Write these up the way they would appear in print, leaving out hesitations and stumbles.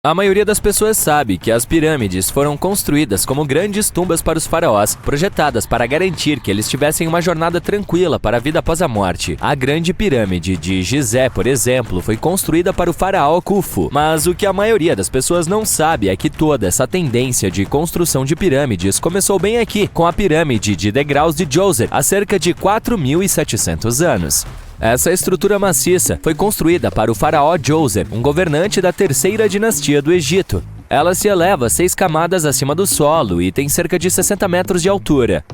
A maioria das pessoas sabe que as pirâmides foram construídas como grandes tumbas para os faraós, projetadas para garantir que eles tivessem uma jornada tranquila para a vida após a morte. A Grande Pirâmide de Gizé, por exemplo, foi construída para o faraó Khufu. Mas o que a maioria das pessoas não sabe é que toda essa tendência de construção de pirâmides começou bem aqui, com a pirâmide de degraus de Djoser, há cerca de 4.700 anos. Essa estrutura maciça foi construída para o faraó Djoser, um governante da terceira dinastia do Egito. Ela se eleva 6 camadas acima do solo e tem cerca de 60 metros de altura.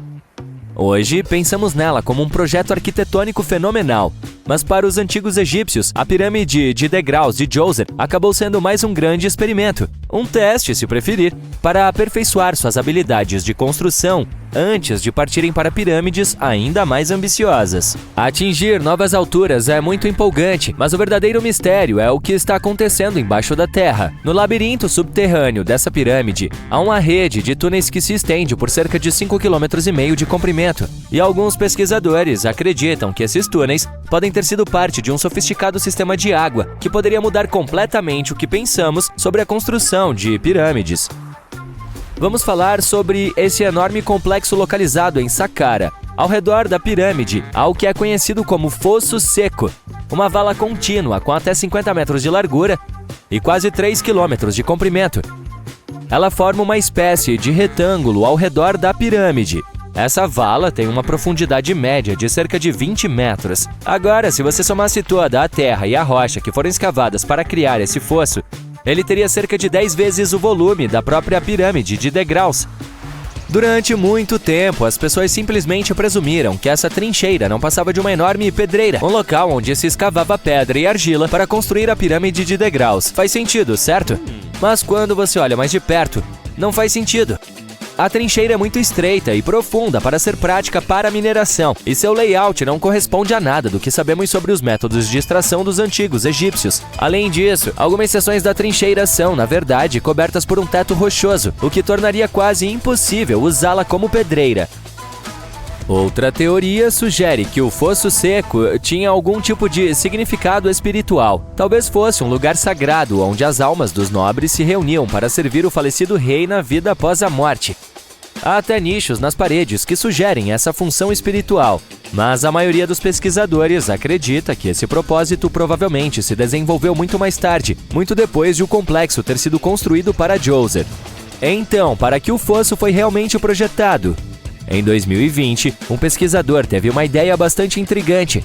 Hoje, pensamos nela como um projeto arquitetônico fenomenal, mas para os antigos egípcios, a pirâmide de degraus de Djoser acabou sendo mais um grande experimento, um teste, se preferir, para aperfeiçoar suas habilidades de construção antes de partirem para pirâmides ainda mais ambiciosas. Atingir novas alturas é muito empolgante, mas o verdadeiro mistério é o que está acontecendo embaixo da terra. No labirinto subterrâneo dessa pirâmide, há uma rede de túneis que se estende por cerca de 5,5 km de comprimento, e alguns pesquisadores acreditam que esses túneis podem ter sido parte de um sofisticado sistema de água que poderia mudar completamente o que pensamos sobre a construção de pirâmides. Vamos falar sobre esse enorme complexo localizado em Saqqara. Ao redor da pirâmide, há o que é conhecido como Fosso Seco, uma vala contínua com até 50 metros de largura e quase 3 km de comprimento. Ela forma uma espécie de retângulo ao redor da pirâmide. Essa vala tem uma profundidade média de cerca de 20 metros. Agora, se você somasse toda a terra e a rocha que foram escavadas para criar esse fosso, ele teria cerca de 10 vezes o volume da própria pirâmide de degraus. Durante muito tempo, as pessoas simplesmente presumiram que essa trincheira não passava de uma enorme pedreira, um local onde se escavava pedra e argila para construir a pirâmide de degraus. Faz sentido, certo? Mas quando você olha mais de perto, não faz sentido. A trincheira é muito estreita e profunda para ser prática para mineração, e seu layout não corresponde a nada do que sabemos sobre os métodos de extração dos antigos egípcios. Além disso, algumas seções da trincheira são, na verdade, cobertas por um teto rochoso, o que tornaria quase impossível usá-la como pedreira. Outra teoria sugere que o Fosso Seco tinha algum tipo de significado espiritual. Talvez fosse um lugar sagrado onde as almas dos nobres se reuniam para servir o falecido rei na vida após a morte. Há até nichos nas paredes que sugerem essa função espiritual, mas a maioria dos pesquisadores acredita que esse propósito provavelmente se desenvolveu muito mais tarde, muito depois de o complexo ter sido construído para Djoser. Então, para que o fosso foi realmente projetado? Em 2020, um pesquisador teve uma ideia bastante intrigante.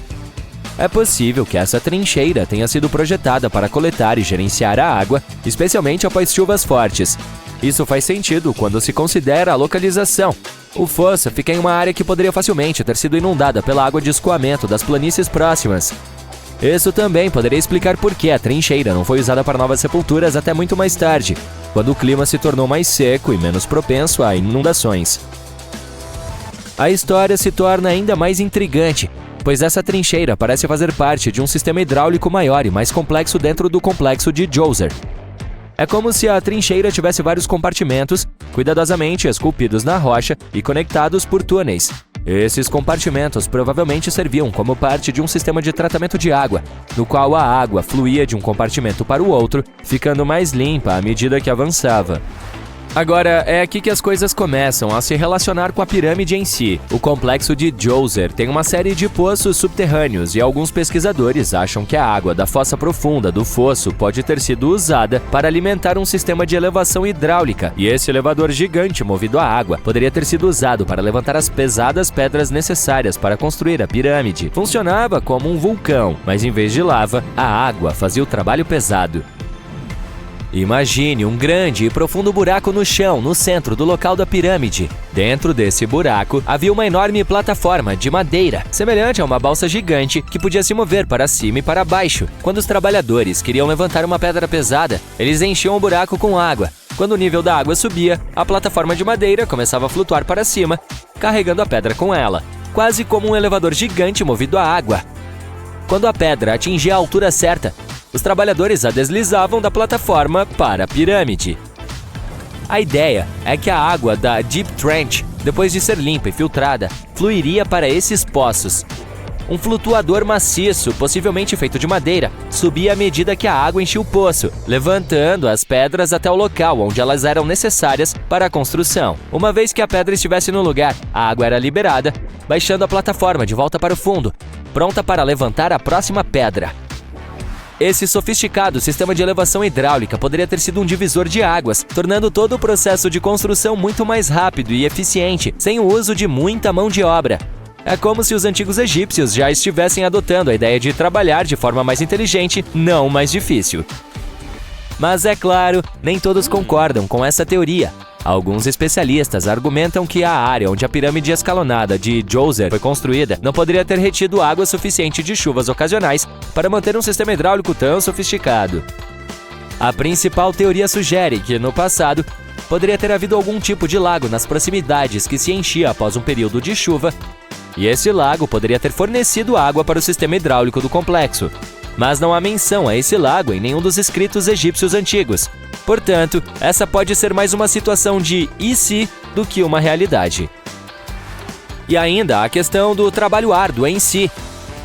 É possível que essa trincheira tenha sido projetada para coletar e gerenciar a água, especialmente após chuvas fortes. Isso faz sentido quando se considera a localização. O fosso fica em uma área que poderia facilmente ter sido inundada pela água de escoamento das planícies próximas. Isso também poderia explicar por que a trincheira não foi usada para novas sepulturas até muito mais tarde, quando o clima se tornou mais seco e menos propenso a inundações. A história se torna ainda mais intrigante, pois essa trincheira parece fazer parte de um sistema hidráulico maior e mais complexo dentro do complexo de Djoser. É como se a trincheira tivesse vários compartimentos, cuidadosamente esculpidos na rocha e conectados por túneis. Esses compartimentos provavelmente serviam como parte de um sistema de tratamento de água, no qual a água fluía de um compartimento para o outro, ficando mais limpa à medida que avançava. Agora, é aqui que as coisas começam a se relacionar com a pirâmide em si. O complexo de Djoser tem uma série de poços subterrâneos e alguns pesquisadores acham que a água da fossa profunda do fosso pode ter sido usada para alimentar um sistema de elevação hidráulica, e esse elevador gigante movido a água poderia ter sido usado para levantar as pesadas pedras necessárias para construir a pirâmide. Funcionava como um vulcão, mas em vez de lava, a água fazia o trabalho pesado. Imagine um grande e profundo buraco no chão, no centro do local da pirâmide. Dentro desse buraco, havia uma enorme plataforma de madeira, semelhante a uma balsa gigante que podia se mover para cima e para baixo. Quando os trabalhadores queriam levantar uma pedra pesada, eles enchiam o buraco com água. Quando o nível da água subia, a plataforma de madeira começava a flutuar para cima, carregando a pedra com ela, quase como um elevador gigante movido a água. Quando a pedra atingia a altura certa, os trabalhadores a deslizavam da plataforma para a pirâmide. A ideia é que a água da Deep Trench, depois de ser limpa e filtrada, fluiria para esses poços. Um flutuador maciço, possivelmente feito de madeira, subia à medida que a água enchia o poço, levantando as pedras até o local onde elas eram necessárias para a construção. Uma vez que a pedra estivesse no lugar, a água era liberada, baixando a plataforma de volta para o fundo, pronta para levantar a próxima pedra. Esse sofisticado sistema de elevação hidráulica poderia ter sido um divisor de águas, tornando todo o processo de construção muito mais rápido e eficiente, sem o uso de muita mão de obra. É como se os antigos egípcios já estivessem adotando a ideia de trabalhar de forma mais inteligente, não mais difícil. Mas é claro, nem todos concordam com essa teoria. Alguns especialistas argumentam que a área onde a pirâmide escalonada de Djoser foi construída não poderia ter retido água suficiente de chuvas ocasionais para manter um sistema hidráulico tão sofisticado. A principal teoria sugere que, no passado, poderia ter havido algum tipo de lago nas proximidades que se enchia após um período de chuva, e esse lago poderia ter fornecido água para o sistema hidráulico do complexo. Mas não há menção a esse lago em nenhum dos escritos egípcios antigos. Portanto, essa pode ser mais uma situação de e se do que uma realidade. E ainda a questão do trabalho árduo em si.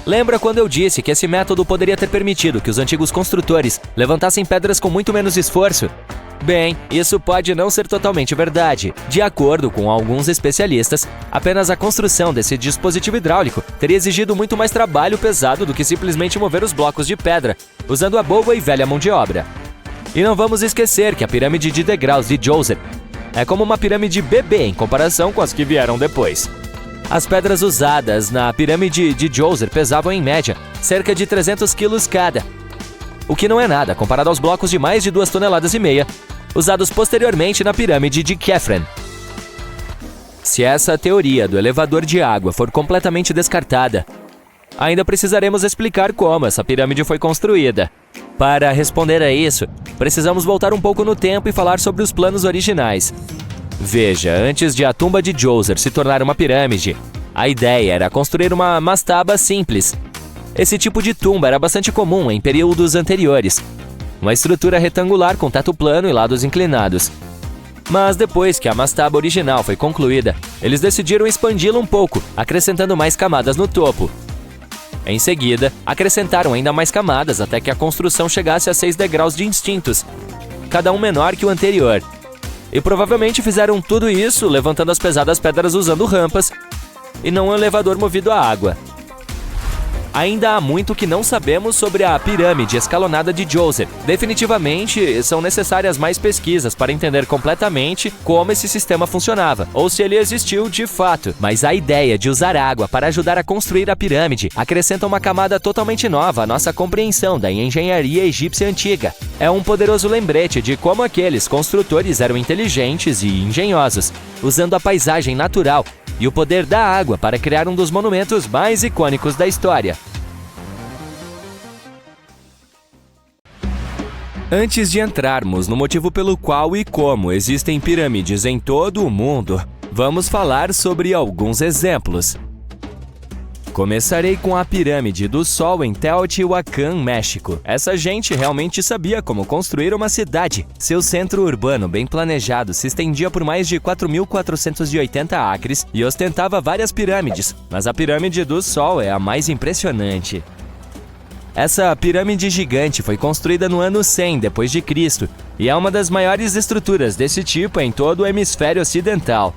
Lembra quando eu disse que esse método poderia ter permitido que os antigos construtores levantassem pedras com muito menos esforço? Bem, isso pode não ser totalmente verdade. De acordo com alguns especialistas, apenas a construção desse dispositivo hidráulico teria exigido muito mais trabalho pesado do que simplesmente mover os blocos de pedra, usando a boa e velha mão de obra. E não vamos esquecer que a pirâmide de degraus de Djoser é como uma pirâmide bebê em comparação com as que vieram depois. As pedras usadas na pirâmide de Djoser pesavam em média cerca de 300 quilos cada, o que não é nada comparado aos blocos de mais de 2,5 toneladas usados posteriormente na pirâmide de Khafre. Se essa teoria do elevador de água for completamente descartada, ainda precisaremos explicar como essa pirâmide foi construída. Para responder a isso, precisamos voltar um pouco no tempo e falar sobre os planos originais. Veja, antes de a tumba de Djoser se tornar uma pirâmide, a ideia era construir uma mastaba simples. Esse tipo de tumba era bastante comum em períodos anteriores. Uma estrutura retangular com teto plano e lados inclinados. Mas depois que a mastaba original foi concluída, eles decidiram expandi-la um pouco, acrescentando mais camadas no topo. Em seguida, acrescentaram ainda mais camadas até que a construção chegasse a 6 degraus distintos, cada um menor que o anterior. E provavelmente fizeram tudo isso levantando as pesadas pedras usando rampas e não um elevador movido a água. Ainda há muito que não sabemos sobre a pirâmide escalonada de Djoser. Definitivamente, são necessárias mais pesquisas para entender completamente como esse sistema funcionava, ou se ele existiu de fato. Mas a ideia de usar água para ajudar a construir a pirâmide acrescenta uma camada totalmente nova à nossa compreensão da engenharia egípcia antiga. É um poderoso lembrete de como aqueles construtores eram inteligentes e engenhosos, usando a paisagem natural e o poder da água para criar um dos monumentos mais icônicos da história. Antes de entrarmos no motivo pelo qual e como existem pirâmides em todo o mundo, vamos falar sobre alguns exemplos. Começarei com a Pirâmide do Sol em Teotihuacan, México. Essa gente realmente sabia como construir uma cidade. Seu centro urbano bem planejado se estendia por mais de 4.480 acres e ostentava várias pirâmides, mas a Pirâmide do Sol é a mais impressionante. Essa pirâmide gigante foi construída no ano 100 d.C. e é uma das maiores estruturas desse tipo em todo o hemisfério ocidental.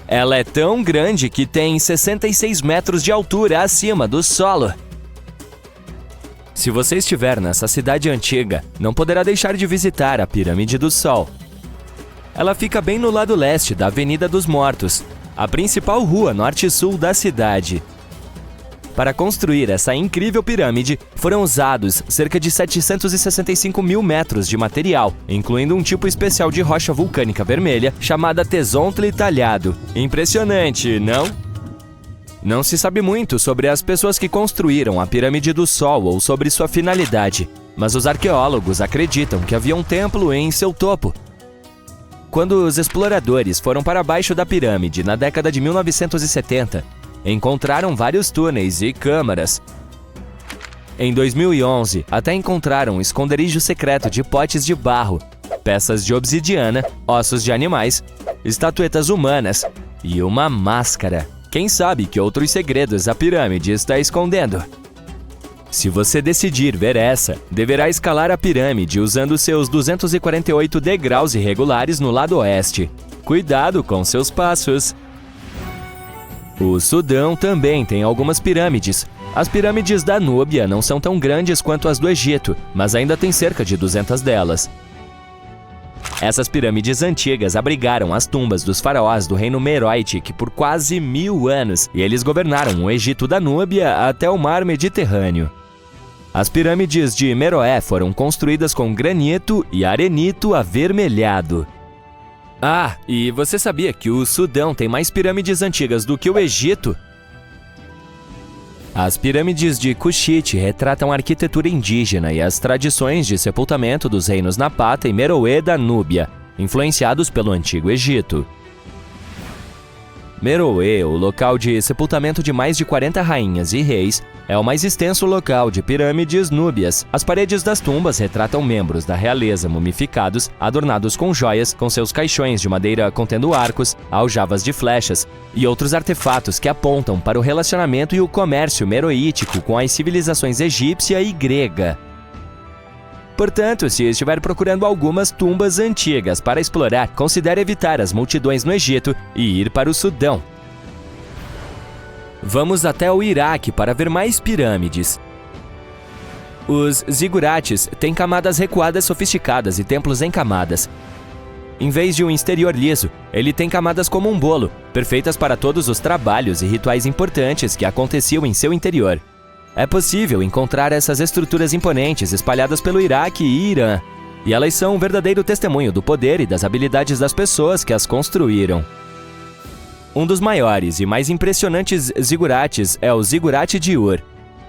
Ela é tão grande que tem 66 metros de altura acima do solo. Se você estiver nessa cidade antiga, não poderá deixar de visitar a Pirâmide do Sol. Ela fica bem no lado leste da Avenida dos Mortos, a principal rua norte-sul da cidade. Para construir essa incrível pirâmide, foram usados cerca de 765 mil metros de material, incluindo um tipo especial de rocha vulcânica vermelha chamada tezontle talhado. Impressionante, não? Não se sabe muito sobre as pessoas que construíram a Pirâmide do Sol ou sobre sua finalidade, mas os arqueólogos acreditam que havia um templo em seu topo. Quando os exploradores foram para baixo da pirâmide na década de 1970, encontraram vários túneis e câmaras. Em 2011, até encontraram um esconderijo secreto de potes de barro, peças de obsidiana, ossos de animais, estatuetas humanas e uma máscara. Quem sabe que outros segredos a pirâmide está escondendo? Se você decidir ver essa, deverá escalar a pirâmide usando seus 248 degraus irregulares no lado oeste. Cuidado com seus passos! O Sudão também tem algumas pirâmides. As pirâmides da Núbia não são tão grandes quanto as do Egito, mas ainda tem cerca de 200 delas. Essas pirâmides antigas abrigaram as tumbas dos faraós do reino Meroitic por quase 1000 anos, e eles governaram o Egito da Núbia até o mar Mediterrâneo. As pirâmides de Meroé foram construídas com granito e arenito avermelhado. Ah, e você sabia que o Sudão tem mais pirâmides antigas do que o Egito? As pirâmides de Kushite retratam a arquitetura indígena e as tradições de sepultamento dos reinos Napata e Meroé da Núbia, influenciados pelo Antigo Egito. Meroé, o local de sepultamento de mais de 40 rainhas e reis, é o mais extenso local de pirâmides núbias. As paredes das tumbas retratam membros da realeza mumificados, adornados com joias, com seus caixões de madeira contendo arcos, aljavas de flechas e outros artefatos que apontam para o relacionamento e o comércio meroítico com as civilizações egípcia e grega. Portanto, se estiver procurando algumas tumbas antigas para explorar, considere evitar as multidões no Egito e ir para o Sudão. Vamos até o Iraque para ver mais pirâmides. Os zigurates têm camadas recuadas sofisticadas e templos em camadas. Em vez de um exterior liso, ele tem camadas como um bolo, perfeitas para todos os trabalhos e rituais importantes que aconteciam em seu interior. É possível encontrar essas estruturas imponentes espalhadas pelo Iraque e Irã, e elas são um verdadeiro testemunho do poder e das habilidades das pessoas que as construíram. Um dos maiores e mais impressionantes zigurates é o Zigurate de Ur.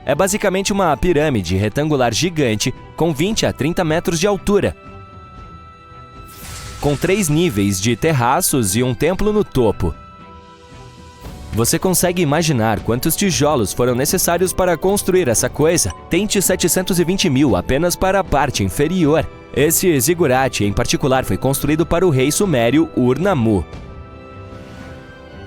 É basicamente uma pirâmide retangular gigante com 20 a 30 metros de altura, com 3 níveis de terraços e um templo no topo. Você consegue imaginar quantos tijolos foram necessários para construir essa coisa? Tente 720 mil apenas para a parte inferior. Esse zigurate, em particular, foi construído para o rei sumério Ur-Nammu.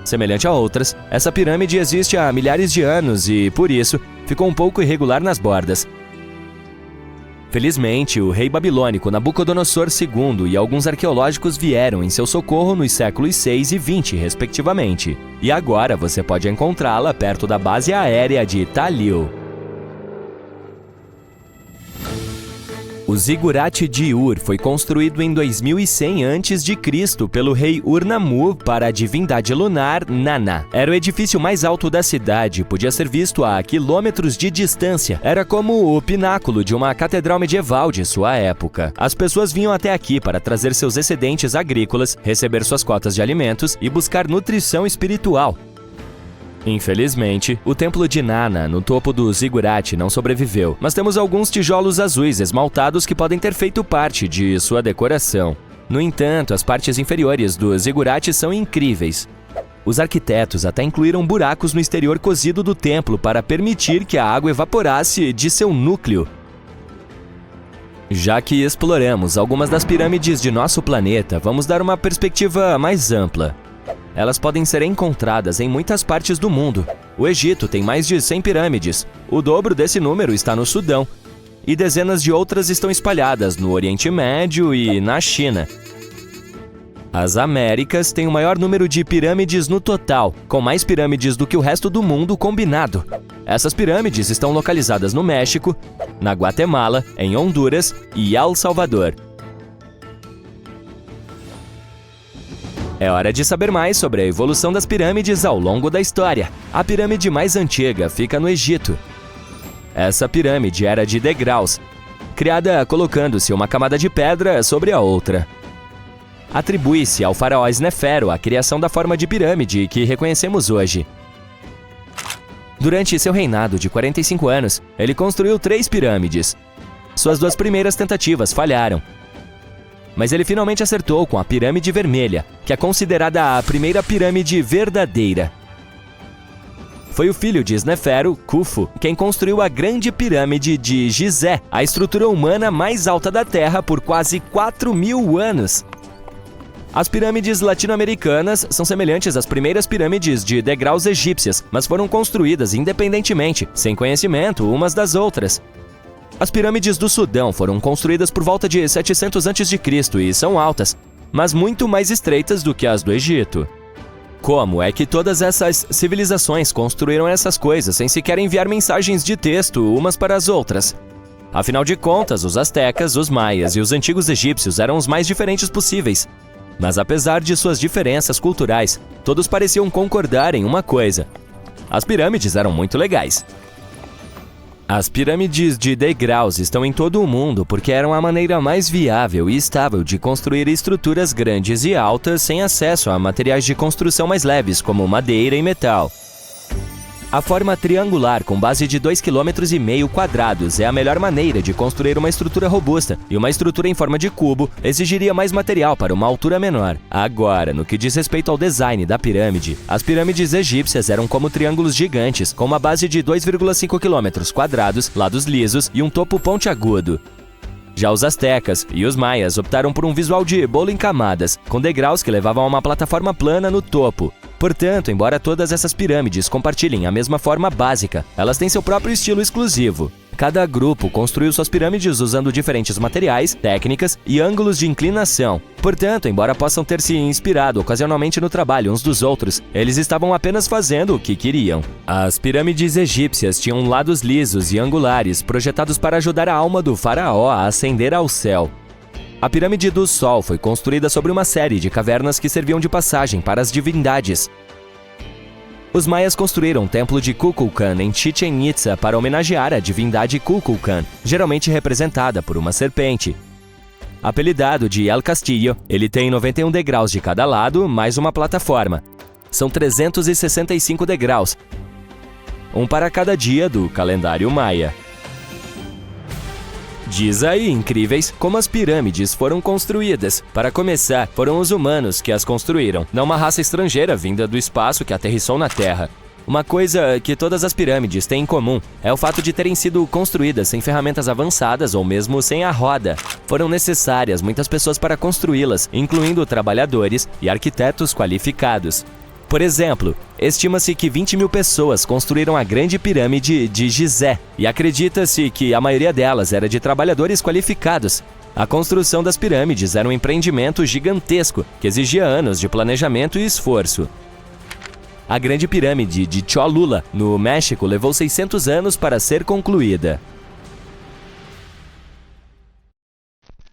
Semelhante a outras, essa pirâmide existe há milhares de anos e, por isso, ficou um pouco irregular nas bordas. Felizmente, o rei babilônico Nabucodonosor II e alguns arqueológicos vieram em seu socorro nos séculos 6 e 20, respectivamente. E agora você pode encontrá-la perto da base aérea de Talil. O Zigurate de Ur foi construído em 2100 a.C. pelo rei Ur-Nammu para a divindade lunar Nana. Era o edifício mais alto da cidade, podia ser visto a quilômetros de distância. Era como o pináculo de uma catedral medieval de sua época. As pessoas vinham até aqui para trazer seus excedentes agrícolas, receber suas cotas de alimentos e buscar nutrição espiritual. Infelizmente, o templo de Nana, no topo do zigurate, não sobreviveu, mas temos alguns tijolos azuis esmaltados que podem ter feito parte de sua decoração. No entanto, as partes inferiores do zigurate são incríveis. Os arquitetos até incluíram buracos no exterior cozido do templo para permitir que a água evaporasse de seu núcleo. Já que exploramos algumas das pirâmides de nosso planeta, vamos dar uma perspectiva mais ampla. Elas podem ser encontradas em muitas partes do mundo. O Egito tem mais de 100 pirâmides. O dobro desse número está no Sudão. E dezenas de outras estão espalhadas no Oriente Médio e na China. As Américas têm o maior número de pirâmides no total, com mais pirâmides do que o resto do mundo combinado. Essas pirâmides estão localizadas no México, na Guatemala, em Honduras e El Salvador. É hora de saber mais sobre a evolução das pirâmides ao longo da história. A pirâmide mais antiga fica no Egito. Essa pirâmide era de degraus, criada colocando-se uma camada de pedra sobre a outra. Atribui-se ao faraó Snefero a criação da forma de pirâmide que reconhecemos hoje. Durante seu reinado de 45 anos, ele construiu 3 pirâmides. Suas 2 primeiras tentativas falharam. Mas ele finalmente acertou com a Pirâmide Vermelha, que é considerada a primeira pirâmide verdadeira. Foi o filho de Snefero, Khufu, quem construiu a Grande Pirâmide de Gizé, a estrutura humana mais alta da Terra por quase 4.000 anos. As pirâmides latino-americanas são semelhantes às primeiras pirâmides de degraus egípcias, mas foram construídas independentemente, sem conhecimento umas das outras. As pirâmides do Sudão foram construídas por volta de 700 a.C. e são altas, mas muito mais estreitas do que as do Egito. Como é que todas essas civilizações construíram essas coisas sem sequer enviar mensagens de texto umas para as outras? Afinal de contas, os astecas, os maias e os antigos egípcios eram os mais diferentes possíveis. Mas apesar de suas diferenças culturais, todos pareciam concordar em uma coisa: as pirâmides eram muito legais. As pirâmides de degraus estão em todo o mundo porque eram a maneira mais viável e estável de construir estruturas grandes e altas sem acesso a materiais de construção mais leves, como madeira e metal. A forma triangular com base de 2,5 km² é a melhor maneira de construir uma estrutura robusta, e uma estrutura em forma de cubo exigiria mais material para uma altura menor. Agora, no que diz respeito ao design da pirâmide, as pirâmides egípcias eram como triângulos gigantes, com uma base de 2,5 km², lados lisos e um topo pontiagudo. Já os astecas e os maias optaram por um visual de bolo em camadas, com degraus que levavam a uma plataforma plana no topo. Portanto, embora todas essas pirâmides compartilhem a mesma forma básica, elas têm seu próprio estilo exclusivo. Cada grupo construiu suas pirâmides usando diferentes materiais, técnicas e ângulos de inclinação. Portanto, embora possam ter se inspirado ocasionalmente no trabalho uns dos outros, eles estavam apenas fazendo o que queriam. As pirâmides egípcias tinham lados lisos e angulares, projetados para ajudar a alma do faraó a ascender ao céu. A Pirâmide do Sol foi construída sobre uma série de cavernas que serviam de passagem para as divindades. Os maias construíram o templo de Kukulkan em Chichén Itzá para homenagear a divindade Kukulkan, geralmente representada por uma serpente. Apelidado de El Castillo, ele tem 91 degraus de cada lado, mais uma plataforma. São 365 degraus, um para cada dia do calendário maia. Diz aí, incríveis, como as pirâmides foram construídas. Para começar, foram os humanos que as construíram, não uma raça estrangeira vinda do espaço que aterrissou na Terra. Uma coisa que todas as pirâmides têm em comum é o fato de terem sido construídas sem ferramentas avançadas ou mesmo sem a roda. Foram necessárias muitas pessoas para construí-las, incluindo trabalhadores e arquitetos qualificados. Por exemplo, estima-se que 20 mil pessoas construíram a Grande Pirâmide de Gizé, e acredita-se que a maioria delas era de trabalhadores qualificados. A construção das pirâmides era um empreendimento gigantesco, que exigia anos de planejamento e esforço. A Grande Pirâmide de Cholula, no México, levou 600 anos para ser concluída.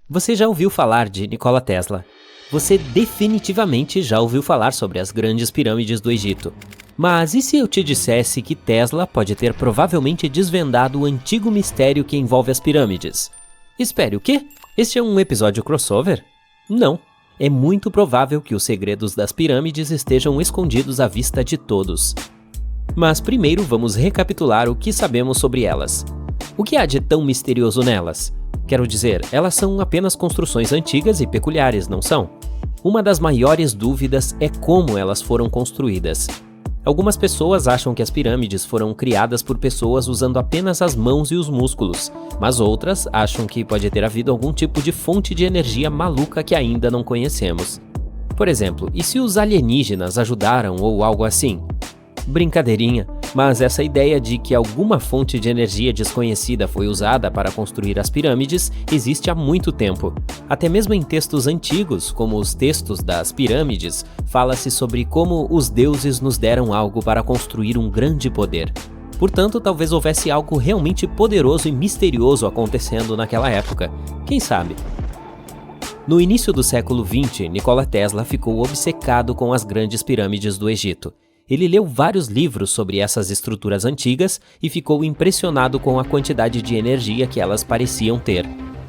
Você já ouviu falar de Nikola Tesla? Você definitivamente já ouviu falar sobre as grandes pirâmides do Egito. Mas e se eu te dissesse que Tesla pode ter provavelmente desvendado o antigo mistério que envolve as pirâmides? Espere, o quê? Este é um episódio crossover? Não. É muito provável que os segredos das pirâmides estejam escondidos à vista de todos. Mas primeiro vamos recapitular o que sabemos sobre elas. O que há de tão misterioso nelas? Quero dizer, elas são apenas construções antigas e peculiares, não são? Uma das maiores dúvidas é como elas foram construídas. Algumas pessoas acham que as pirâmides foram criadas por pessoas usando apenas as mãos e os músculos, mas outras acham que pode ter havido algum tipo de fonte de energia maluca que ainda não conhecemos. Por exemplo, e se os alienígenas ajudaram ou algo assim? Brincadeirinha, mas essa ideia de que alguma fonte de energia desconhecida foi usada para construir as pirâmides existe há muito tempo. Até mesmo em textos antigos, como os textos das pirâmides, fala-se sobre como os deuses nos deram algo para construir um grande poder. Portanto, talvez houvesse algo realmente poderoso e misterioso acontecendo naquela época. Quem sabe? No início do século XX, Nikola Tesla ficou obcecado com as grandes pirâmides do Egito. Ele leu vários livros sobre essas estruturas antigas e ficou impressionado com a quantidade de energia que elas pareciam ter.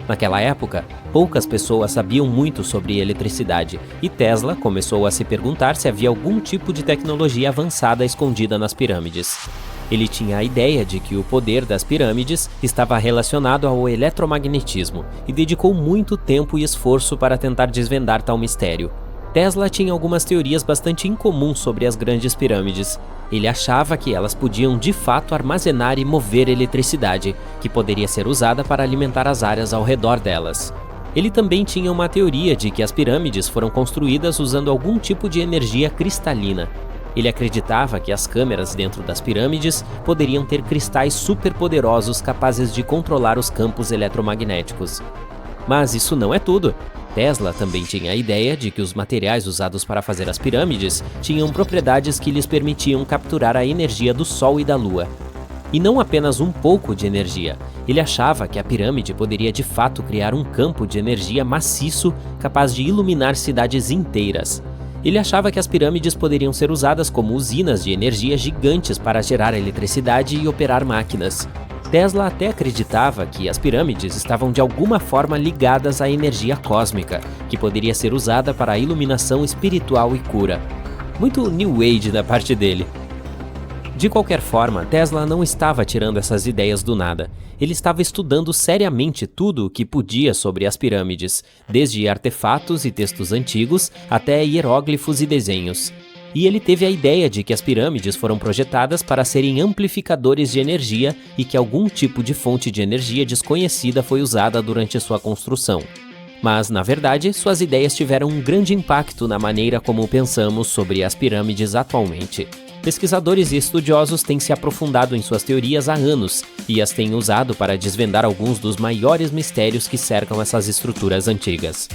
Naquela época, poucas pessoas sabiam muito sobre eletricidade, e Tesla começou a se perguntar se havia algum tipo de tecnologia avançada escondida nas pirâmides. Ele tinha a ideia de que o poder das pirâmides estava relacionado ao eletromagnetismo e dedicou muito tempo e esforço para tentar desvendar tal mistério. Tesla tinha algumas teorias bastante incomuns sobre as grandes pirâmides. Ele achava que elas podiam de fato armazenar e mover eletricidade, que poderia ser usada para alimentar as áreas ao redor delas. Ele também tinha uma teoria de que as pirâmides foram construídas usando algum tipo de energia cristalina. Ele acreditava que as câmeras dentro das pirâmides poderiam ter cristais superpoderosos capazes de controlar os campos eletromagnéticos. Mas isso não é tudo. Tesla também tinha a ideia de que os materiais usados para fazer as pirâmides tinham propriedades que lhes permitiam capturar a energia do Sol e da Lua. E não apenas um pouco de energia. Ele achava que a pirâmide poderia de fato criar um campo de energia maciço capaz de iluminar cidades inteiras. Ele achava que as pirâmides poderiam ser usadas como usinas de energia gigantes para gerar eletricidade e operar máquinas. Tesla até acreditava que as pirâmides estavam de alguma forma ligadas à energia cósmica, que poderia ser usada para a iluminação espiritual e cura. Muito New Age da parte dele. De qualquer forma, Tesla não estava tirando essas ideias do nada. Ele estava estudando seriamente tudo o que podia sobre as pirâmides, desde artefatos e textos antigos até hieróglifos e desenhos. E ele teve a ideia de que as pirâmides foram projetadas para serem amplificadores de energia e que algum tipo de fonte de energia desconhecida foi usada durante sua construção. Mas, na verdade, suas ideias tiveram um grande impacto na maneira como pensamos sobre as pirâmides atualmente. Pesquisadores e estudiosos têm se aprofundado em suas teorias há anos e as têm usado para desvendar alguns dos maiores mistérios que cercam essas estruturas antigas.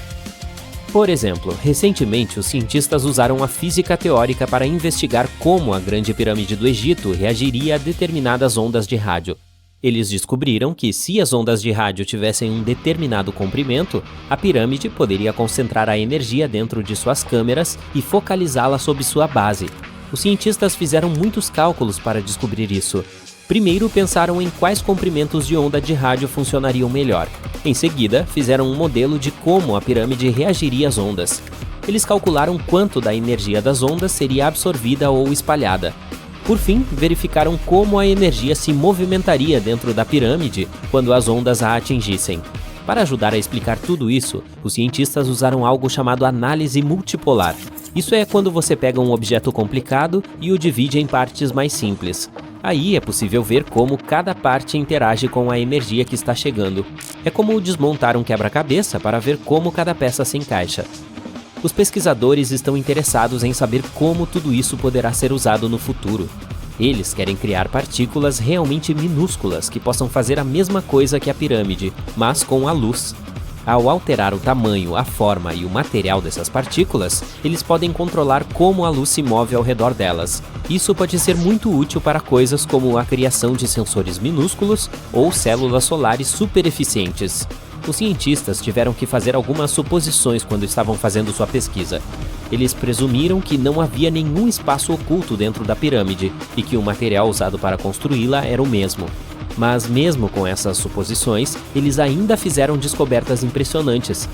Por exemplo, recentemente os cientistas usaram a física teórica para investigar como a Grande Pirâmide do Egito reagiria a determinadas ondas de rádio. Eles descobriram que, se as ondas de rádio tivessem um determinado comprimento, a pirâmide poderia concentrar a energia dentro de suas câmeras e focalizá-la sob sua base. Os cientistas fizeram muitos cálculos para descobrir isso. Primeiro, pensaram em quais comprimentos de onda de rádio funcionariam melhor. Em seguida, fizeram um modelo de como a pirâmide reagiria às ondas. Eles calcularam quanto da energia das ondas seria absorvida ou espalhada. Por fim, verificaram como a energia se movimentaria dentro da pirâmide quando as ondas a atingissem. Para ajudar a explicar tudo isso, os cientistas usaram algo chamado análise multipolar. Isso é quando você pega um objeto complicado e o divide em partes mais simples. Aí é possível ver como cada parte interage com a energia que está chegando. É como desmontar um quebra-cabeça para ver como cada peça se encaixa. Os pesquisadores estão interessados em saber como tudo isso poderá ser usado no futuro. Eles querem criar partículas realmente minúsculas que possam fazer a mesma coisa que a pirâmide, mas com a luz. Ao alterar o tamanho, a forma e o material dessas partículas, eles podem controlar como a luz se move ao redor delas. Isso pode ser muito útil para coisas como a criação de sensores minúsculos ou células solares super eficientes. Os cientistas tiveram que fazer algumas suposições quando estavam fazendo sua pesquisa. Eles presumiram que não havia nenhum espaço oculto dentro da pirâmide e que o material usado para construí-la era o mesmo. Mas mesmo com essas suposições, eles ainda fizeram descobertas impressionantes.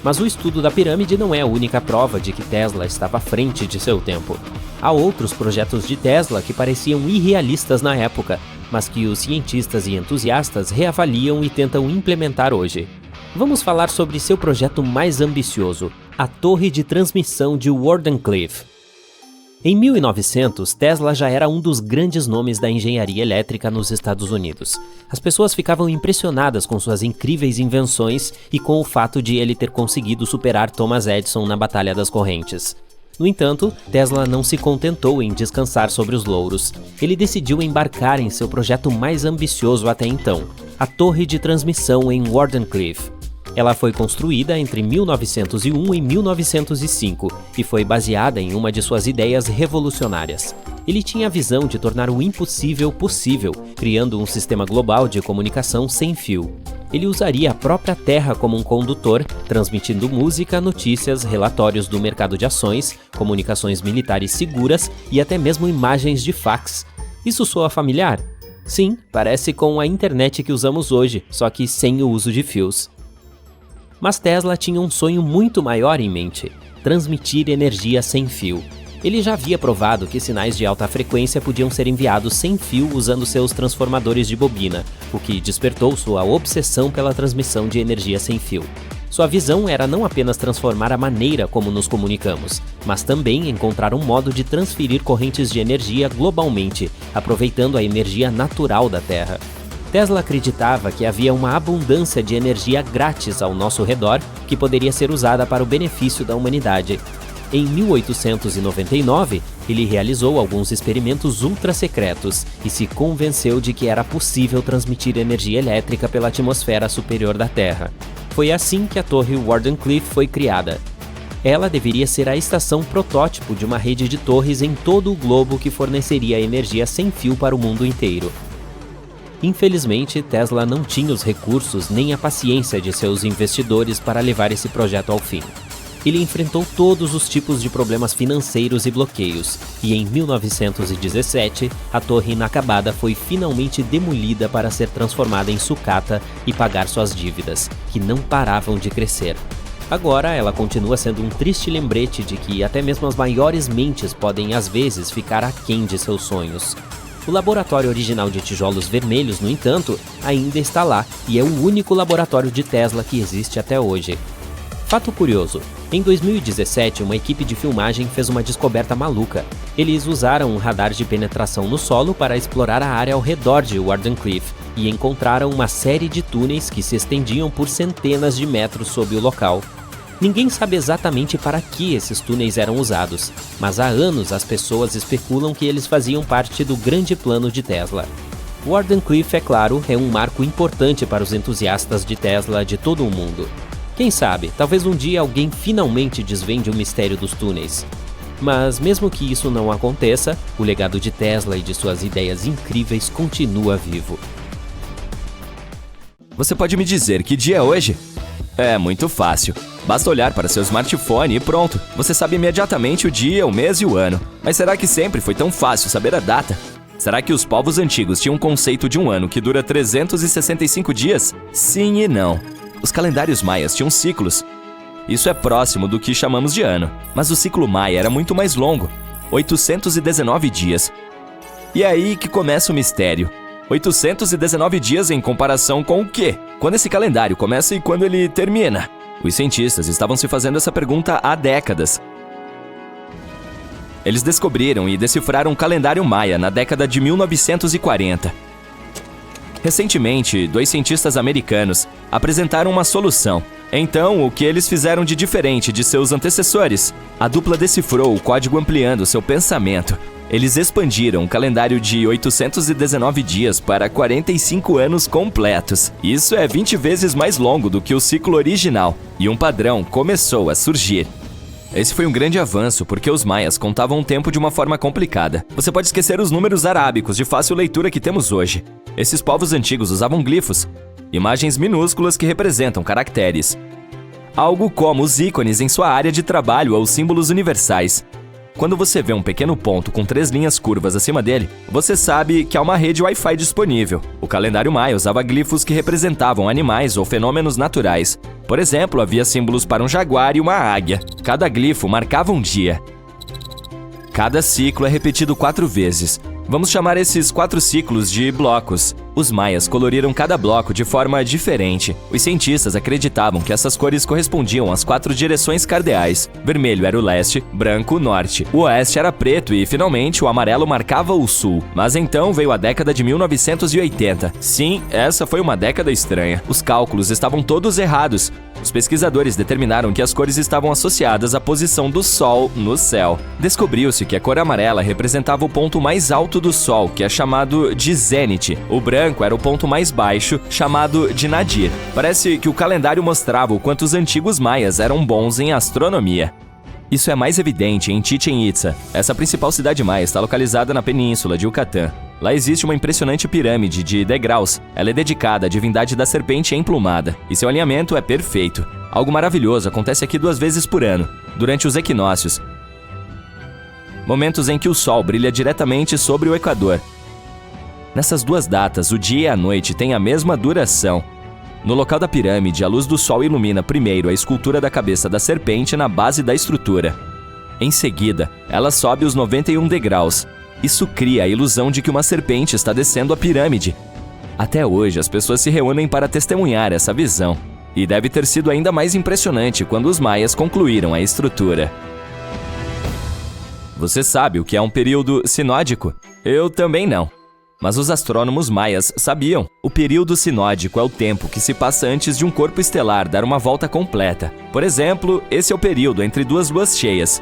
Mas o estudo da pirâmide não é a única prova de que Tesla estava à frente de seu tempo. Há outros projetos de Tesla que pareciam irrealistas na época, mas que os cientistas e entusiastas reavaliam e tentam implementar hoje. Vamos falar sobre seu projeto mais ambicioso, a Torre de Transmissão de Wardenclyffe. Em 1900, Tesla já era um dos grandes nomes da engenharia elétrica nos Estados Unidos. As pessoas ficavam impressionadas com suas incríveis invenções e com o fato de ele ter conseguido superar Thomas Edison na Batalha das Correntes. No entanto, Tesla não se contentou em descansar sobre os louros. Ele decidiu embarcar em seu projeto mais ambicioso até então, a Torre de Transmissão em Wardenclyffe. Ela foi construída entre 1901 e 1905 e foi baseada em uma de suas ideias revolucionárias. Ele tinha a visão de tornar o impossível possível, criando um sistema global de comunicação sem fio. Ele usaria a própria Terra como um condutor, transmitindo música, notícias, relatórios do mercado de ações, comunicações militares seguras e até mesmo imagens de fax. Isso soa familiar? Sim, parece com a internet que usamos hoje, só que sem o uso de fios. Mas Tesla tinha um sonho muito maior em mente: transmitir energia sem fio. Ele já havia provado que sinais de alta frequência podiam ser enviados sem fio usando seus transformadores de bobina, o que despertou sua obsessão pela transmissão de energia sem fio. Sua visão era não apenas transformar a maneira como nos comunicamos, mas também encontrar um modo de transferir correntes de energia globalmente, aproveitando a energia natural da Terra. Tesla acreditava que havia uma abundância de energia grátis ao nosso redor que poderia ser usada para o benefício da humanidade. Em 1899, ele realizou alguns experimentos ultra-secretos e se convenceu de que era possível transmitir energia elétrica pela atmosfera superior da Terra. Foi assim que a Torre Wardenclyffe foi criada. Ela deveria ser a estação protótipo de uma rede de torres em todo o globo que forneceria energia sem fio para o mundo inteiro. Infelizmente, Tesla não tinha os recursos nem a paciência de seus investidores para levar esse projeto ao fim. Ele enfrentou todos os tipos de problemas financeiros e bloqueios, e em 1917, a torre inacabada foi finalmente demolida para ser transformada em sucata e pagar suas dívidas, que não paravam de crescer. Agora, ela continua sendo um triste lembrete de que até mesmo as maiores mentes podem às vezes ficar aquém de seus sonhos. O laboratório original de tijolos vermelhos, no entanto, ainda está lá e é o único laboratório de Tesla que existe até hoje. Fato curioso, em 2017 uma equipe de filmagem fez uma descoberta maluca. Eles usaram um radar de penetração no solo para explorar a área ao redor de Wardenclyffe e encontraram uma série de túneis que se estendiam por centenas de metros sob o local. Ninguém sabe exatamente para que esses túneis eram usados, mas há anos as pessoas especulam que eles faziam parte do grande plano de Tesla. Wardenclyffe, é claro, é um marco importante para os entusiastas de Tesla de todo o mundo. Quem sabe, talvez um dia alguém finalmente desvende o mistério dos túneis. Mas mesmo que isso não aconteça, o legado de Tesla e de suas ideias incríveis continua vivo. Você pode me dizer que dia é hoje? É muito fácil. Basta olhar para seu smartphone e pronto. Você sabe imediatamente o dia, o mês e o ano. Mas será que sempre foi tão fácil saber a data? Será que os povos antigos tinham um conceito de um ano que dura 365 dias? Sim e não. Os calendários maias tinham ciclos. Isso é próximo do que chamamos de ano. Mas o ciclo maia era muito mais longo, 819 dias. E é aí que começa o mistério. 819 dias em comparação com o quê? Quando esse calendário começa e quando ele termina? Os cientistas estavam se fazendo essa pergunta há décadas. Eles descobriram e decifraram o calendário maia na década de 1940. Recentemente, 2 cientistas americanos apresentaram uma solução. Então, o que eles fizeram de diferente de seus antecessores? A dupla decifrou o código ampliando seu pensamento. Eles expandiram o calendário de 819 dias para 45 anos completos. Isso é 20 vezes mais longo do que o ciclo original, e um padrão começou a surgir. Esse foi um grande avanço porque os maias contavam o tempo de uma forma complicada. Você pode esquecer os números arábicos de fácil leitura que temos hoje. Esses povos antigos usavam glifos, imagens minúsculas que representam caracteres. Algo como os ícones em sua área de trabalho ou símbolos universais. Quando você vê um pequeno ponto com 3 linhas curvas acima dele, você sabe que há uma rede Wi-Fi disponível. O calendário maia usava glifos que representavam animais ou fenômenos naturais. Por exemplo, havia símbolos para um jaguar e uma águia. Cada glifo marcava um dia. Cada ciclo é repetido 4 vezes. Vamos chamar esses 4 ciclos de blocos. Os maias coloriram cada bloco de forma diferente. Os cientistas acreditavam que essas cores correspondiam às 4 direções cardeais. Vermelho era o leste, branco o norte, o oeste era preto e, finalmente, o amarelo marcava o sul. Mas então veio a década de 1980. Sim, essa foi uma década estranha. Os cálculos estavam todos errados. Os pesquisadores determinaram que as cores estavam associadas à posição do Sol no céu. Descobriu-se que a cor amarela representava o ponto mais alto do Sol, que é chamado de zênite. O branco era o ponto mais baixo, chamado de nadir. Parece que o calendário mostrava o quanto os antigos maias eram bons em astronomia. Isso é mais evidente em Chichén Itzá. Essa principal cidade maia está localizada na península de Yucatán. Lá existe uma impressionante pirâmide de degraus. Ela é dedicada à divindade da serpente emplumada, e seu alinhamento é perfeito. Algo maravilhoso acontece aqui 2 vezes por ano, durante os equinócios, momentos em que o Sol brilha diretamente sobre o Equador. Nessas 2 datas, o dia e a noite têm a mesma duração. No local da pirâmide, a luz do Sol ilumina primeiro a escultura da cabeça da serpente na base da estrutura. Em seguida, ela sobe os 91 degraus. Isso cria a ilusão de que uma serpente está descendo a pirâmide. Até hoje, as pessoas se reúnem para testemunhar essa visão. E deve ter sido ainda mais impressionante quando os maias concluíram a estrutura. Você sabe o que é um período sinódico? Eu também não. Mas os astrônomos maias sabiam. O período sinódico é o tempo que se passa antes de um corpo estelar dar uma volta completa. Por exemplo, esse é o período entre duas luas cheias.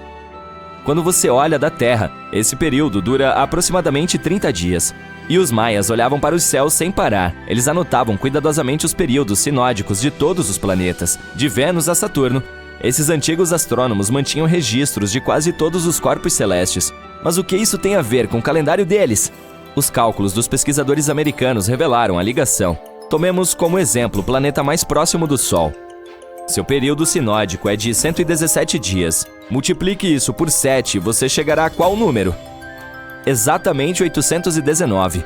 Quando você olha da Terra, esse período dura aproximadamente 30 dias. E os maias olhavam para os céus sem parar. Eles anotavam cuidadosamente os períodos sinódicos de todos os planetas, de Vênus a Saturno. Esses antigos astrônomos mantinham registros de quase todos os corpos celestes. Mas o que isso tem a ver com o calendário deles? Os cálculos dos pesquisadores americanos revelaram a ligação. Tomemos como exemplo o planeta mais próximo do Sol. Seu período sinódico é de 117 dias. Multiplique isso por 7 e você chegará a qual número? Exatamente 819.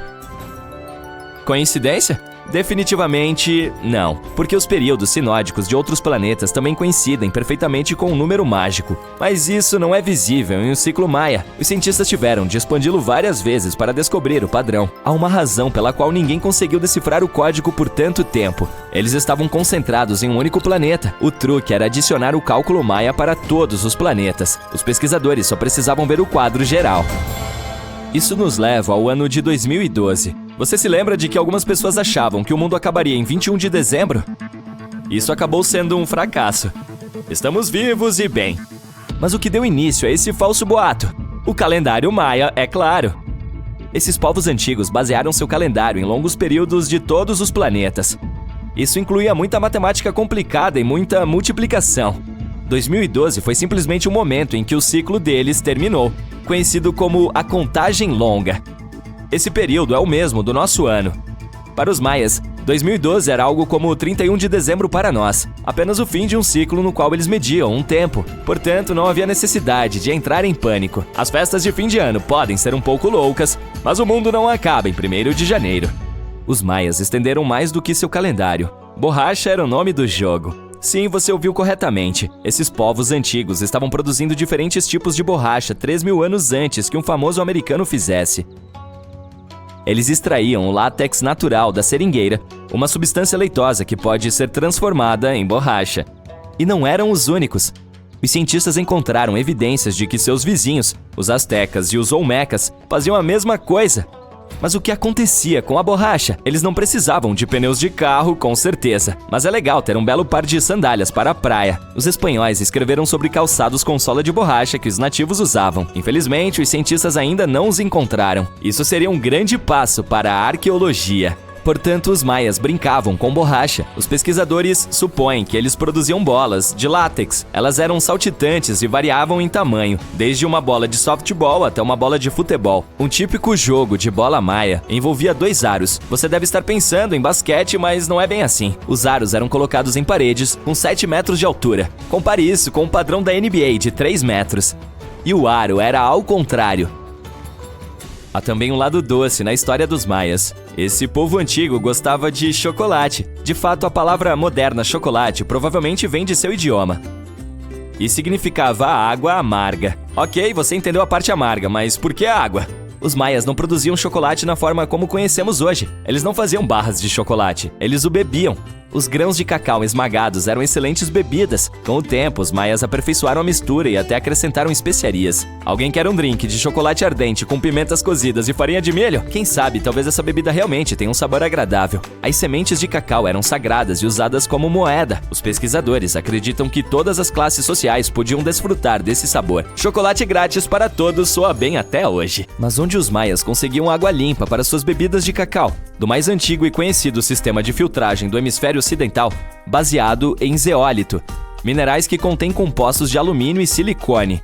Coincidência? Definitivamente não, porque os períodos sinódicos de outros planetas também coincidem perfeitamente com um número mágico. Mas isso não é visível em um ciclo maia. Os cientistas tiveram de expandi-lo várias vezes para descobrir o padrão. Há uma razão pela qual ninguém conseguiu decifrar o código por tanto tempo. Eles estavam concentrados em um único planeta. O truque era adicionar o cálculo maia para todos os planetas. Os pesquisadores só precisavam ver o quadro geral. Isso nos leva ao ano de 2012. Você se lembra de que algumas pessoas achavam que o mundo acabaria em 21 de dezembro? Isso acabou sendo um fracasso. Estamos vivos e bem. Mas o que deu início a esse falso boato? O calendário maia, é claro. Esses povos antigos basearam seu calendário em longos períodos de todos os planetas. Isso incluía muita matemática complicada e muita multiplicação. 2012 foi simplesmente o momento em que o ciclo deles terminou, conhecido como a contagem longa. Esse período é o mesmo do nosso ano. Para os maias, 2012 era algo como 31 de dezembro para nós, apenas o fim de um ciclo no qual eles mediam um tempo. Portanto, não havia necessidade de entrar em pânico. As festas de fim de ano podem ser um pouco loucas, mas o mundo não acaba em 1º de janeiro. Os maias estenderam mais do que seu calendário. Borracha era o nome do jogo. Sim, você ouviu corretamente. Esses povos antigos estavam produzindo diferentes tipos de borracha 3.000 anos antes que um famoso americano fizesse. Eles extraíam o látex natural da seringueira, uma substância leitosa que pode ser transformada em borracha. E não eram os únicos. Os cientistas encontraram evidências de que seus vizinhos, os astecas e os olmecas, faziam a mesma coisa. Mas o que acontecia com a borracha? Eles não precisavam de pneus de carro, com certeza. Mas é legal ter um belo par de sandálias para a praia. Os espanhóis escreveram sobre calçados com sola de borracha que os nativos usavam. Infelizmente, os cientistas ainda não os encontraram. Isso seria um grande passo para a arqueologia. Portanto, os maias brincavam com borracha. Os pesquisadores supõem que eles produziam bolas de látex. Elas eram saltitantes e variavam em tamanho, desde uma bola de softball até uma bola de futebol. Um típico jogo de bola maia envolvia 2 aros. Você deve estar pensando em basquete, mas não é bem assim. Os aros eram colocados em paredes com 7 metros de altura. Compare isso com o padrão da NBA de 3 metros. E o aro era ao contrário. Há também um lado doce na história dos maias. Esse povo antigo gostava de chocolate. De fato, a palavra moderna chocolate provavelmente vem de seu idioma. E significava água amarga. Ok, você entendeu a parte amarga, mas por que a água? Os maias não produziam chocolate na forma como conhecemos hoje. Eles não faziam barras de chocolate, eles o bebiam. Os grãos de cacau esmagados eram excelentes bebidas. Com o tempo, os maias aperfeiçoaram a mistura e até acrescentaram especiarias. Alguém quer um drink de chocolate ardente com pimentas cozidas e farinha de milho? Quem sabe, talvez essa bebida realmente tenha um sabor agradável. As sementes de cacau eram sagradas e usadas como moeda. Os pesquisadores acreditam que todas as classes sociais podiam desfrutar desse sabor. Chocolate grátis para todos soa bem até hoje. Mas onde os maias conseguiam água limpa para suas bebidas de cacau? Do mais antigo e conhecido sistema de filtragem do hemisfério ocidental, baseado em zeólito, minerais que contêm compostos de alumínio e silicone.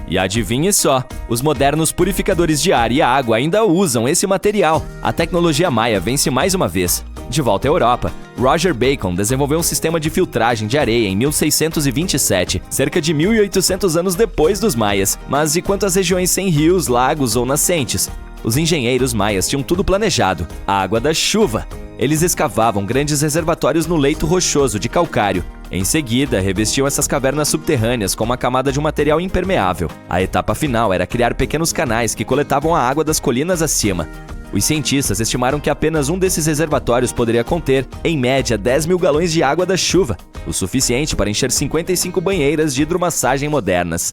E adivinhe só, os modernos purificadores de ar e água ainda usam esse material. A tecnologia maia vence mais uma vez. De volta à Europa, Roger Bacon desenvolveu um sistema de filtragem de areia em 1627, cerca de 1800 anos depois dos maias. Mas e quanto às regiões sem rios, lagos ou nascentes? Os engenheiros maias tinham tudo planejado: a água da chuva. Eles escavavam grandes reservatórios no leito rochoso de calcário. Em seguida, revestiam essas cavernas subterrâneas com uma camada de um material impermeável. A etapa final era criar pequenos canais que coletavam a água das colinas acima. Os cientistas estimaram que apenas um desses reservatórios poderia conter, em média, 10.000 galões de água da chuva, o suficiente para encher 55 banheiras de hidromassagem modernas.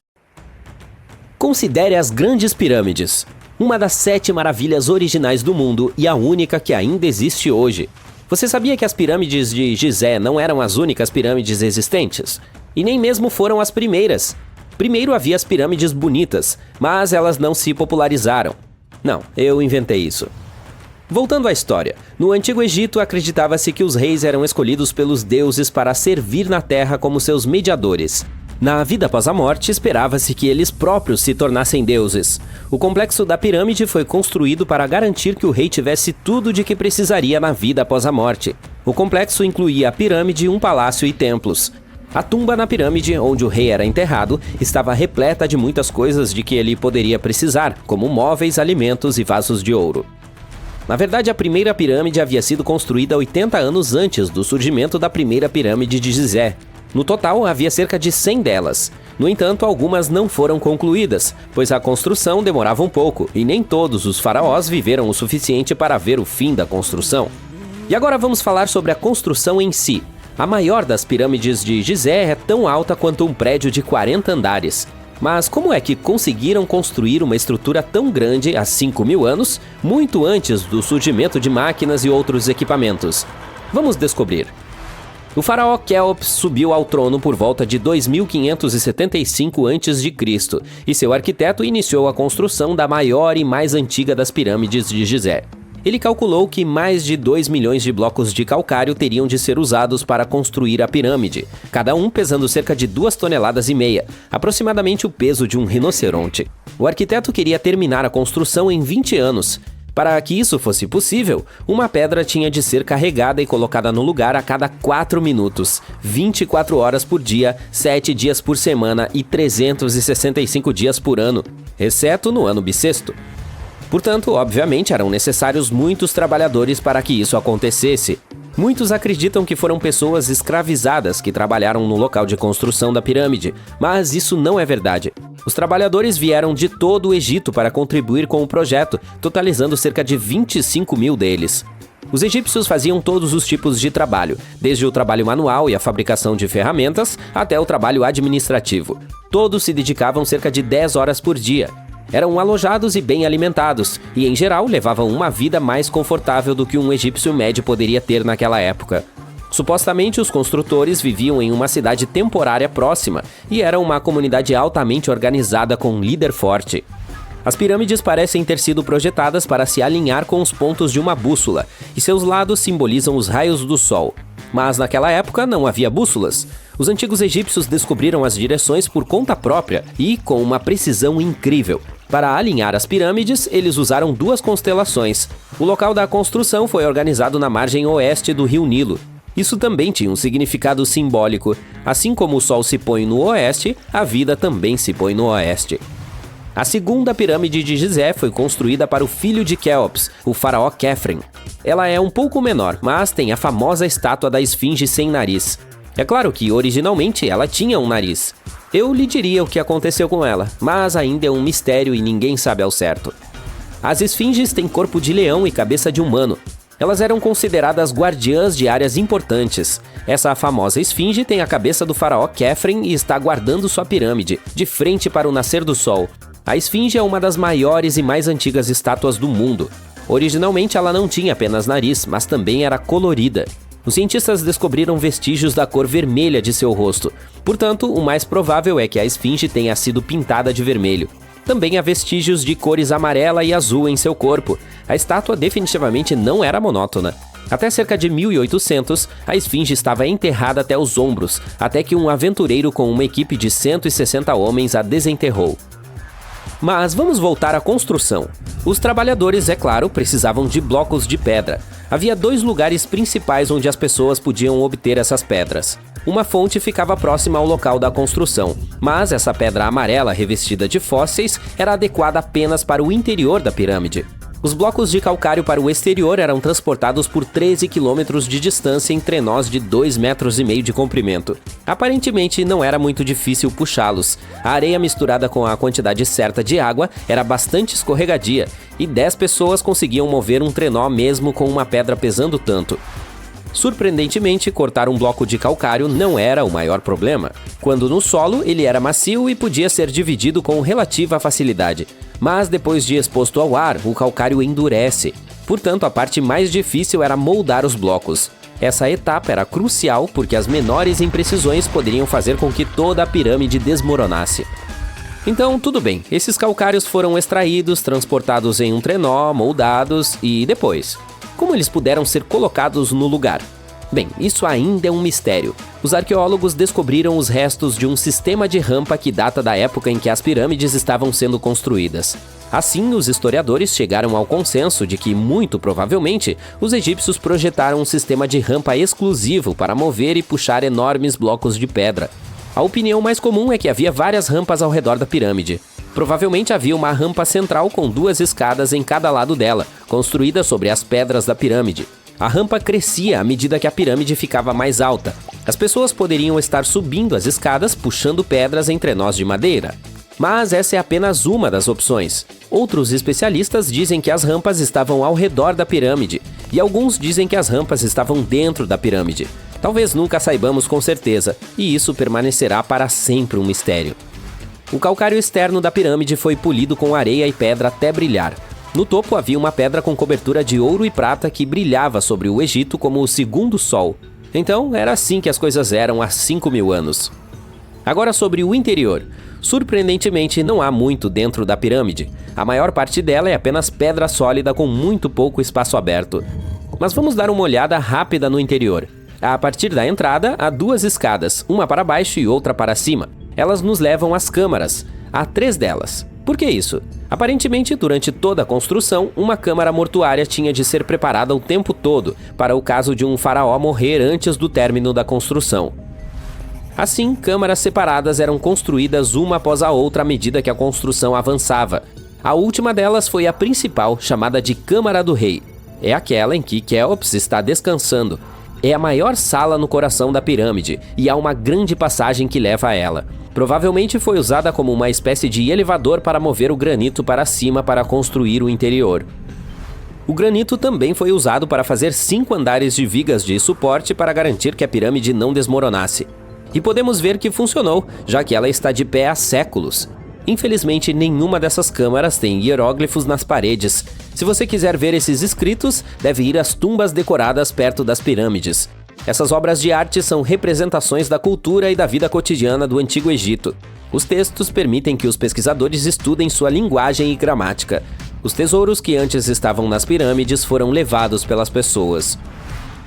Considere as grandes pirâmides. Uma das 7 maravilhas originais do mundo e a única que ainda existe hoje. Você sabia que as pirâmides de Gizé não eram as únicas pirâmides existentes? E nem mesmo foram as primeiras. Primeiro havia as pirâmides bonitas, mas elas não se popularizaram. Não, eu inventei isso. Voltando à história, no Antigo Egito acreditava-se que os reis eram escolhidos pelos deuses para servir na terra como seus mediadores. Na vida após a morte, esperava-se que eles próprios se tornassem deuses. O complexo da pirâmide foi construído para garantir que o rei tivesse tudo de que precisaria na vida após a morte. O complexo incluía a pirâmide, um palácio e templos. A tumba na pirâmide, onde o rei era enterrado, estava repleta de muitas coisas de que ele poderia precisar, como móveis, alimentos e vasos de ouro. Na verdade, a primeira pirâmide havia sido construída 80 anos antes do surgimento da primeira pirâmide de Gizé. No total, havia cerca de 100 delas. No entanto, algumas não foram concluídas, pois a construção demorava um pouco, e nem todos os faraós viveram o suficiente para ver o fim da construção. E agora vamos falar sobre a construção em si. A maior das pirâmides de Gizé é tão alta quanto um prédio de 40 andares. Mas como é que conseguiram construir uma estrutura tão grande há 5.000 anos, muito antes do surgimento de máquinas e outros equipamentos? Vamos descobrir. O faraó Quéops subiu ao trono por volta de 2575 a.C. e seu arquiteto iniciou a construção da maior e mais antiga das pirâmides de Gizé. Ele calculou que mais de 2 milhões de blocos de calcário teriam de ser usados para construir a pirâmide, cada um pesando cerca de 2,5 toneladas, aproximadamente o peso de um rinoceronte. O arquiteto queria terminar a construção em 20 anos. Para que isso fosse possível, uma pedra tinha de ser carregada e colocada no lugar a cada 4 minutos, 24 horas por dia, 7 dias por semana e 365 dias por ano, exceto no ano bissexto. Portanto, obviamente, eram necessários muitos trabalhadores para que isso acontecesse. Muitos acreditam que foram pessoas escravizadas que trabalharam no local de construção da pirâmide, mas isso não é verdade. Os trabalhadores vieram de todo o Egito para contribuir com o projeto, totalizando cerca de 25.000 deles. Os egípcios faziam todos os tipos de trabalho, desde o trabalho manual e a fabricação de ferramentas, até o trabalho administrativo. Todos se dedicavam cerca de 10 horas por dia. Eram alojados e bem alimentados, e em geral levavam uma vida mais confortável do que um egípcio médio poderia ter naquela época. Supostamente, os construtores viviam em uma cidade temporária próxima e eram uma comunidade altamente organizada com um líder forte. As pirâmides parecem ter sido projetadas para se alinhar com os pontos de uma bússola, e seus lados simbolizam os raios do sol. Mas naquela época não havia bússolas. Os antigos egípcios descobriram as direções por conta própria e com uma precisão incrível. Para alinhar as pirâmides, eles usaram 2 constelações. O local da construção foi organizado na margem oeste do rio Nilo. Isso também tinha um significado simbólico. Assim como o sol se põe no oeste, a vida também se põe no oeste. A segunda pirâmide de Gizé foi construída para o filho de Quéops, o faraó Quefren. Ela é um pouco menor, mas tem a famosa estátua da esfinge sem nariz. É claro que, originalmente, ela tinha um nariz. Eu lhe diria o que aconteceu com ela, mas ainda é um mistério e ninguém sabe ao certo. As esfinges têm corpo de leão e cabeça de humano. Elas eram consideradas guardiãs de áreas importantes. Essa famosa esfinge tem a cabeça do faraó Quefren e está guardando sua pirâmide, de frente para o nascer do sol. A esfinge é uma das maiores e mais antigas estátuas do mundo. Originalmente ela não tinha apenas nariz, mas também era colorida. Os cientistas descobriram vestígios da cor vermelha de seu rosto. Portanto, o mais provável é que a esfinge tenha sido pintada de vermelho. Também há vestígios de cores amarela e azul em seu corpo. A estátua definitivamente não era monótona. Até cerca de 1800, a esfinge estava enterrada até os ombros, até que um aventureiro com uma equipe de 160 homens a desenterrou. Mas vamos voltar à construção. Os trabalhadores, é claro, precisavam de blocos de pedra. Havia 2 lugares principais onde as pessoas podiam obter essas pedras. Uma fonte ficava próxima ao local da construção, mas essa pedra amarela revestida de fósseis era adequada apenas para o interior da pirâmide. Os blocos de calcário para o exterior eram transportados por 13 quilômetros de distância em trenós de 2,5 metros de comprimento. Aparentemente não era muito difícil puxá-los. A areia misturada com a quantidade certa de água era bastante escorregadia, e 10 pessoas conseguiam mover um trenó mesmo com uma pedra pesando tanto. Surpreendentemente, cortar um bloco de calcário não era o maior problema. Quando no solo, ele era macio e podia ser dividido com relativa facilidade. Mas depois de exposto ao ar, o calcário endurece. Portanto, a parte mais difícil era moldar os blocos. Essa etapa era crucial porque as menores imprecisões poderiam fazer com que toda a pirâmide desmoronasse. Então, tudo bem, esses calcários foram extraídos, transportados em um trenó, moldados e depois? Como eles puderam ser colocados no lugar? Bem, isso ainda é um mistério. Os arqueólogos descobriram os restos de um sistema de rampa que data da época em que as pirâmides estavam sendo construídas. Assim, os historiadores chegaram ao consenso de que, muito provavelmente, os egípcios projetaram um sistema de rampa exclusivo para mover e puxar enormes blocos de pedra. A opinião mais comum é que havia várias rampas ao redor da pirâmide. Provavelmente havia uma rampa central com 2 escadas em cada lado dela, construída sobre as pedras da pirâmide. A rampa crescia à medida que a pirâmide ficava mais alta. As pessoas poderiam estar subindo as escadas puxando pedras em trenós de madeira. Mas essa é apenas uma das opções. Outros especialistas dizem que as rampas estavam ao redor da pirâmide, e alguns dizem que as rampas estavam dentro da pirâmide. Talvez nunca saibamos com certeza, e isso permanecerá para sempre um mistério. O calcário externo da pirâmide foi polido com areia e pedra até brilhar. No topo havia uma pedra com cobertura de ouro e prata que brilhava sobre o Egito como o segundo sol. Então, era assim que as coisas eram há 5.000 anos. Agora sobre o interior. Surpreendentemente, não há muito dentro da pirâmide. A maior parte dela é apenas pedra sólida com muito pouco espaço aberto. Mas vamos dar uma olhada rápida no interior. A partir da entrada, há 2 escadas, uma para baixo e outra para cima. Elas nos levam às câmaras. Há 3 delas. Por que isso? Aparentemente, durante toda a construção, uma câmara mortuária tinha de ser preparada o tempo todo, para o caso de um faraó morrer antes do término da construção. Assim, câmaras separadas eram construídas uma após a outra à medida que a construção avançava. A última delas foi a principal, chamada de Câmara do Rei. É aquela em que Quéops está descansando. É a maior sala no coração da pirâmide, e há uma grande passagem que leva a ela. Provavelmente foi usada como uma espécie de elevador para mover o granito para cima para construir o interior. O granito também foi usado para fazer 5 andares de vigas de suporte para garantir que a pirâmide não desmoronasse. E podemos ver que funcionou, já que ela está de pé há séculos. Infelizmente, nenhuma dessas câmaras tem hieróglifos nas paredes. Se você quiser ver esses escritos, deve ir às tumbas decoradas perto das pirâmides. Essas obras de arte são representações da cultura e da vida cotidiana do Antigo Egito. Os textos permitem que os pesquisadores estudem sua linguagem e gramática. Os tesouros que antes estavam nas pirâmides foram levados pelas pessoas.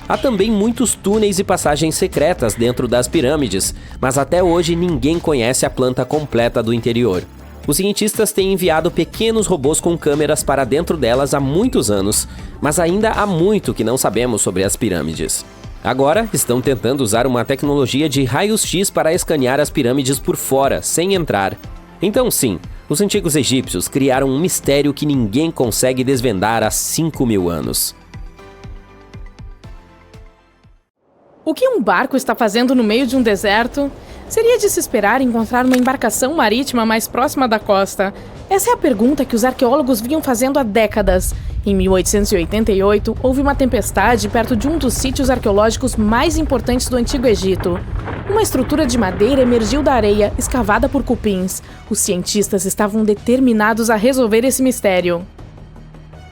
Há também muitos túneis e passagens secretas dentro das pirâmides, mas até hoje ninguém conhece a planta completa do interior. Os cientistas têm enviado pequenos robôs com câmeras para dentro delas há muitos anos, mas ainda há muito que não sabemos sobre as pirâmides. Agora, estão tentando usar uma tecnologia de raios-x para escanear as pirâmides por fora, sem entrar. Então sim, os antigos egípcios criaram um mistério que ninguém consegue desvendar há 5.000 anos. O que um barco está fazendo no meio de um deserto? Seria de se esperar encontrar uma embarcação marítima mais próxima da costa. Essa é a pergunta que os arqueólogos vinham fazendo há décadas. Em 1888, houve uma tempestade perto de um dos sítios arqueológicos mais importantes do Antigo Egito. Uma estrutura de madeira emergiu da areia, escavada por cupins. Os cientistas estavam determinados a resolver esse mistério.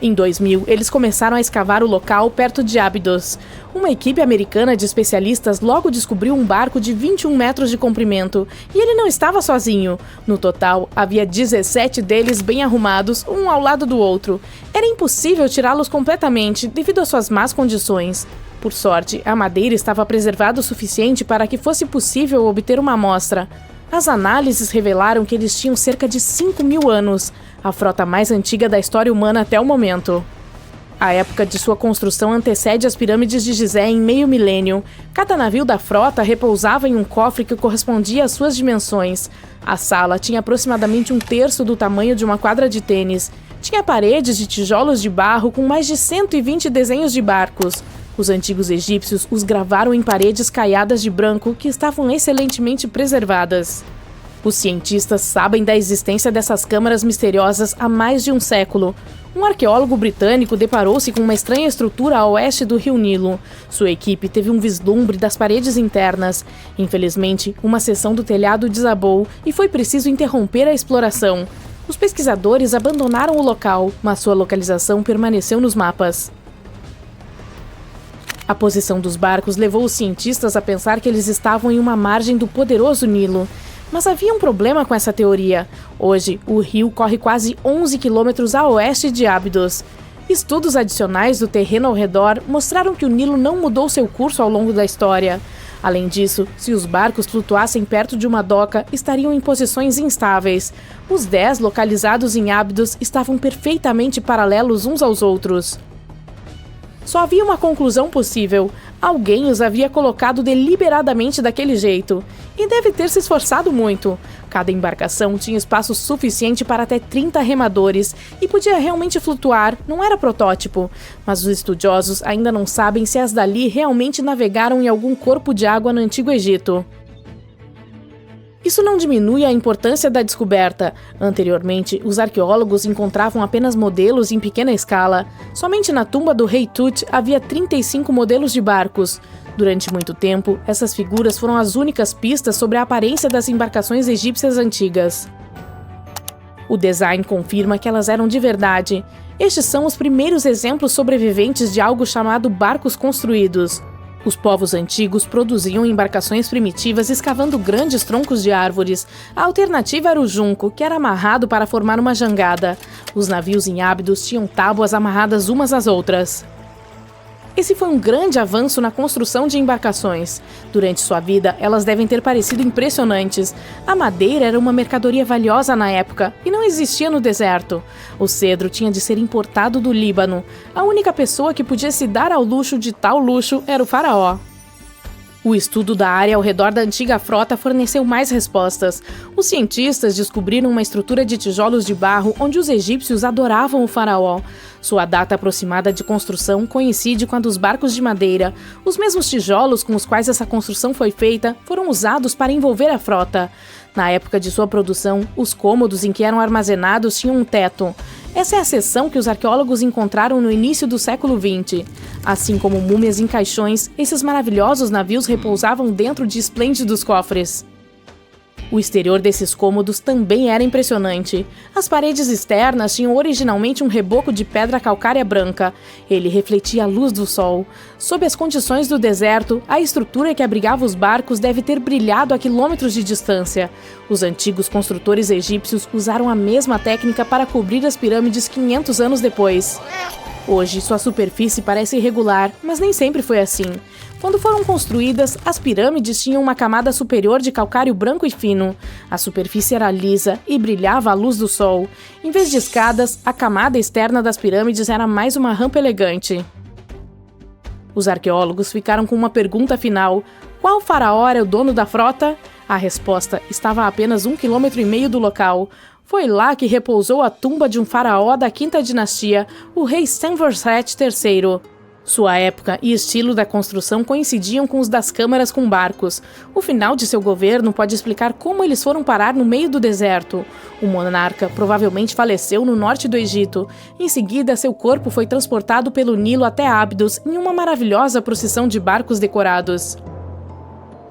Em 2000, eles começaram a escavar o local perto de Abydos. Uma equipe americana de especialistas logo descobriu um barco de 21 metros de comprimento, e ele não estava sozinho. No total, havia 17 deles bem arrumados, um ao lado do outro. Era impossível tirá-los completamente devido às suas más condições. Por sorte, a madeira estava preservada o suficiente para que fosse possível obter uma amostra. As análises revelaram que eles tinham cerca de 5.000 anos, a frota mais antiga da história humana até o momento. A época de sua construção antecede as pirâmides de Gizé em meio milênio. Cada navio da frota repousava em um cofre que correspondia às suas dimensões. A sala tinha aproximadamente 1/3 do tamanho de uma quadra de tênis. Tinha paredes de tijolos de barro com mais de 120 desenhos de barcos. Os antigos egípcios os gravaram em paredes caiadas de branco que estavam excelentemente preservadas. Os cientistas sabem da existência dessas câmaras misteriosas há mais de um século. Um arqueólogo britânico deparou-se com uma estranha estrutura a oeste do rio Nilo. Sua equipe teve um vislumbre das paredes internas. Infelizmente, uma seção do telhado desabou e foi preciso interromper a exploração. Os pesquisadores abandonaram o local, mas sua localização permaneceu nos mapas. A posição dos barcos levou os cientistas a pensar que eles estavam em uma margem do poderoso Nilo. Mas havia um problema com essa teoria. Hoje, o rio corre quase 11 quilômetros a oeste de Abydos. Estudos adicionais do terreno ao redor mostraram que o Nilo não mudou seu curso ao longo da história. Além disso, se os barcos flutuassem perto de uma doca, estariam em posições instáveis. Os 10 localizados em Abydos estavam perfeitamente paralelos uns aos outros. Só havia uma conclusão possível. Alguém os havia colocado deliberadamente daquele jeito. E deve ter se esforçado muito. Cada embarcação tinha espaço suficiente para até 30 remadores e podia realmente flutuar, não era protótipo. Mas os estudiosos ainda não sabem se as dali realmente navegaram em algum corpo de água no Antigo Egito. Isso não diminui a importância da descoberta. Anteriormente, os arqueólogos encontravam apenas modelos em pequena escala. Somente na tumba do rei Tut havia 35 modelos de barcos. Durante muito tempo, essas figuras foram as únicas pistas sobre a aparência das embarcações egípcias antigas. O design confirma que elas eram de verdade. Estes são os primeiros exemplos sobreviventes de algo chamado barcos construídos. Os povos antigos produziam embarcações primitivas escavando grandes troncos de árvores. A alternativa era o junco, que era amarrado para formar uma jangada. Os navios em Abydos tinham tábuas amarradas umas às outras. Esse foi um grande avanço na construção de embarcações. Durante sua vida, elas devem ter parecido impressionantes. A madeira era uma mercadoria valiosa na época e não existia no deserto. O cedro tinha de ser importado do Líbano. A única pessoa que podia se dar ao luxo de tal luxo era o faraó. O estudo da área ao redor da antiga frota forneceu mais respostas. Os cientistas descobriram uma estrutura de tijolos de barro onde os egípcios adoravam o faraó. Sua data aproximada de construção coincide com a dos barcos de madeira. Os mesmos tijolos com os quais essa construção foi feita foram usados para envolver a frota. Na época de sua produção, os cômodos em que eram armazenados tinham um teto. Essa é a seção que os arqueólogos encontraram no início do século XX. Assim como múmias em caixões, esses maravilhosos navios repousavam dentro de esplêndidos cofres. O exterior desses cômodos também era impressionante. As paredes externas tinham originalmente um reboco de pedra calcária branca. Ele refletia a luz do sol. Sob as condições do deserto, a estrutura que abrigava os barcos deve ter brilhado a quilômetros de distância. Os antigos construtores egípcios usaram a mesma técnica para cobrir as pirâmides 500 anos depois. Hoje, sua superfície parece irregular, mas nem sempre foi assim. Quando foram construídas, as pirâmides tinham uma camada superior de calcário branco e fino. A superfície era lisa e brilhava à luz do sol. Em vez de escadas, a camada externa das pirâmides era mais uma rampa elegante. Os arqueólogos ficaram com uma pergunta final: qual faraó era o dono da frota? A resposta estava a apenas 1,5 km do local. Foi lá que repousou a tumba de um faraó da quinta dinastia, o rei Senusret III. Sua época e estilo da construção coincidiam com os das câmaras com barcos. O final de seu governo pode explicar como eles foram parar no meio do deserto. O monarca provavelmente faleceu no norte do Egito. Em seguida, seu corpo foi transportado pelo Nilo até Abydos em uma maravilhosa procissão de barcos decorados.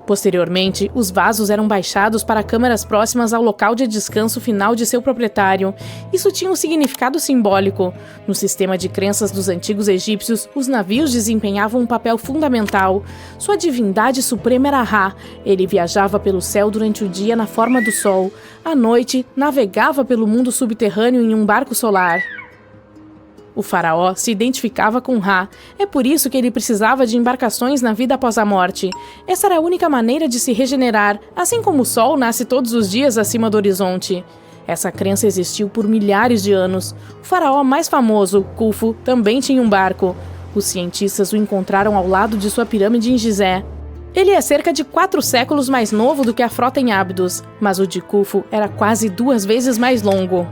Posteriormente, os vasos eram baixados para câmaras próximas ao local de descanso final de seu proprietário. Isso tinha um significado simbólico. No sistema de crenças dos antigos egípcios, os navios desempenhavam um papel fundamental. Sua divindade suprema era Ra. Ele viajava pelo céu durante o dia na forma do sol. À noite, navegava pelo mundo subterrâneo em um barco solar. O faraó se identificava com Ra. É por isso que ele precisava de embarcações na vida após a morte. Essa era a única maneira de se regenerar, assim como o sol nasce todos os dias acima do horizonte. Essa crença existiu por milhares de anos. O faraó mais famoso, Khufu, também tinha um barco. Os cientistas o encontraram ao lado de sua pirâmide em Gizé. Ele é cerca de 4 séculos mais novo do que a frota em Abydos, mas o de Khufu era quase 2 vezes mais longo.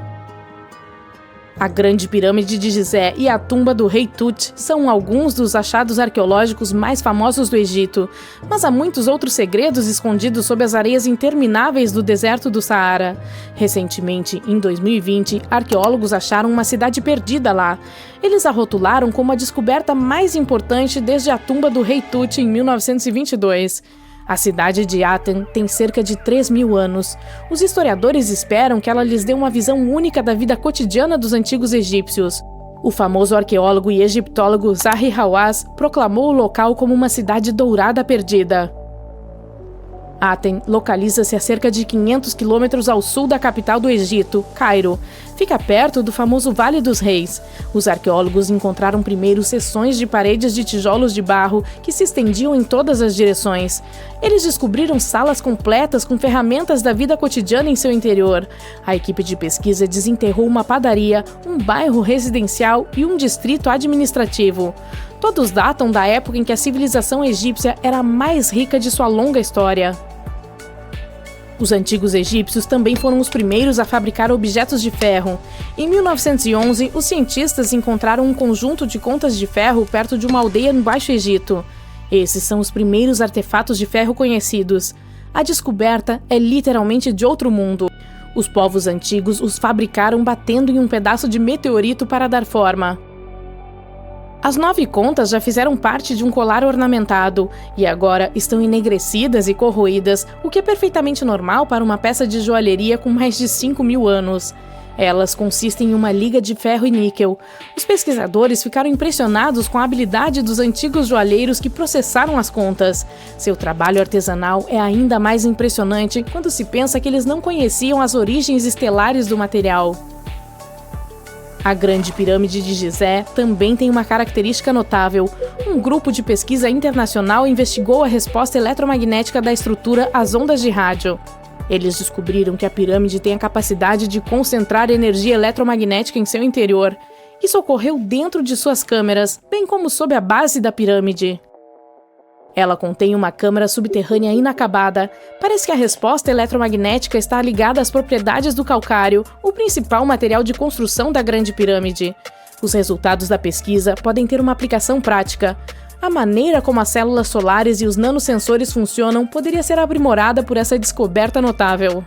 A Grande Pirâmide de Gizé e a tumba do rei Tut são alguns dos achados arqueológicos mais famosos do Egito, mas há muitos outros segredos escondidos sob as areias intermináveis do deserto do Saara. Recentemente, em 2020, arqueólogos acharam uma cidade perdida lá. Eles a rotularam como a descoberta mais importante desde a tumba do rei Tut em 1922. A cidade de Aten tem cerca de 3.000 anos. Os historiadores esperam que ela lhes dê uma visão única da vida cotidiana dos antigos egípcios. O famoso arqueólogo e egiptólogo Zahi Hawass proclamou o local como uma cidade dourada perdida. Aten localiza-se a cerca de 500 quilômetros ao sul da capital do Egito, Cairo. Fica perto do famoso Vale dos Reis. Os arqueólogos encontraram primeiro seções de paredes de tijolos de barro que se estendiam em todas as direções. Eles descobriram salas completas com ferramentas da vida cotidiana em seu interior. A equipe de pesquisa desenterrou uma padaria, um bairro residencial e um distrito administrativo. Todos datam da época em que a civilização egípcia era a mais rica de sua longa história. Os antigos egípcios também foram os primeiros a fabricar objetos de ferro. Em 1911, os cientistas encontraram um conjunto de contas de ferro perto de uma aldeia no Baixo Egito. Esses são os primeiros artefatos de ferro conhecidos. A descoberta é literalmente de outro mundo. Os povos antigos os fabricaram batendo em um pedaço de meteorito para dar forma. As 9 contas já fizeram parte de um colar ornamentado e agora estão enegrecidas e corroídas, o que é perfeitamente normal para uma peça de joalheria com mais de 5.000 anos. Elas consistem em uma liga de ferro e níquel. Os pesquisadores ficaram impressionados com a habilidade dos antigos joalheiros que processaram as contas. Seu trabalho artesanal é ainda mais impressionante quando se pensa que eles não conheciam as origens estelares do material. A Grande Pirâmide de Gizé também tem uma característica notável. Um grupo de pesquisa internacional investigou a resposta eletromagnética da estrutura às ondas de rádio. Eles descobriram que a pirâmide tem a capacidade de concentrar energia eletromagnética em seu interior. Isso ocorreu dentro de suas câmeras, bem como sob a base da pirâmide. Ela contém uma câmara subterrânea inacabada. Parece que a resposta eletromagnética está ligada às propriedades do calcário, o principal material de construção da Grande Pirâmide. Os resultados da pesquisa podem ter uma aplicação prática. A maneira como as células solares e os nanosensores funcionam poderia ser aprimorada por essa descoberta notável.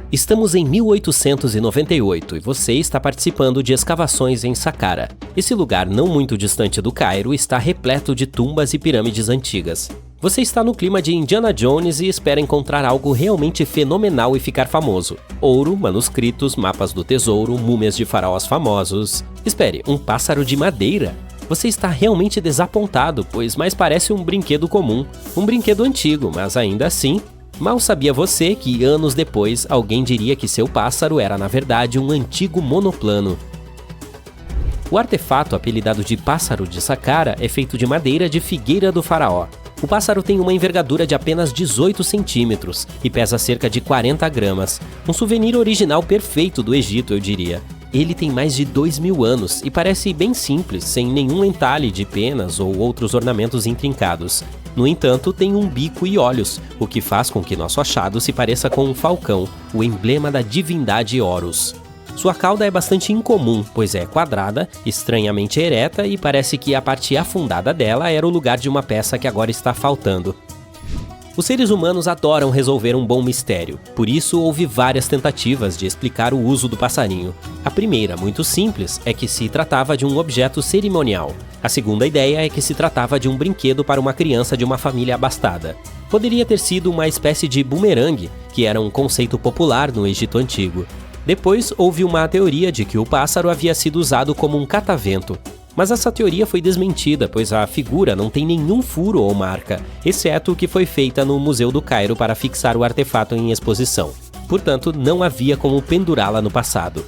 Estamos em 1898 e você está participando de escavações em Saqqara. Esse lugar não muito distante do Cairo está repleto de tumbas e pirâmides antigas. Você está no clima de Indiana Jones e espera encontrar algo realmente fenomenal e ficar famoso. Ouro, manuscritos, mapas do tesouro, múmias de faraós famosos. Espere, um pássaro de madeira? Você está realmente desapontado, pois mais parece um brinquedo comum. Um brinquedo antigo, mas ainda assim... Mal sabia você que, anos depois, alguém diria que seu pássaro era, na verdade, um antigo monoplano. O artefato, apelidado de Pássaro de Saqqara, é feito de madeira de figueira do faraó. O pássaro tem uma envergadura de apenas 18 centímetros e pesa cerca de 40 gramas. Um souvenir original perfeito do Egito, eu diria. Ele tem mais de 2.000 anos e parece bem simples, sem nenhum entalhe de penas ou outros ornamentos intrincados. No entanto, tem um bico e olhos, o que faz com que nosso achado se pareça com um falcão, o emblema da divindade Horus. Sua cauda é bastante incomum, pois é quadrada, estranhamente ereta e parece que a parte afundada dela era o lugar de uma peça que agora está faltando. Os seres humanos adoram resolver um bom mistério, por isso houve várias tentativas de explicar o uso do passarinho. A primeira, muito simples, é que se tratava de um objeto cerimonial. A segunda ideia é que se tratava de um brinquedo para uma criança de uma família abastada. Poderia ter sido uma espécie de bumerangue, que era um conceito popular no Egito Antigo. Depois, houve uma teoria de que o pássaro havia sido usado como um catavento. Mas essa teoria foi desmentida, pois a figura não tem nenhum furo ou marca, exceto o que foi feita no Museu do Cairo para fixar o artefato em exposição. Portanto, não havia como pendurá-la no passado.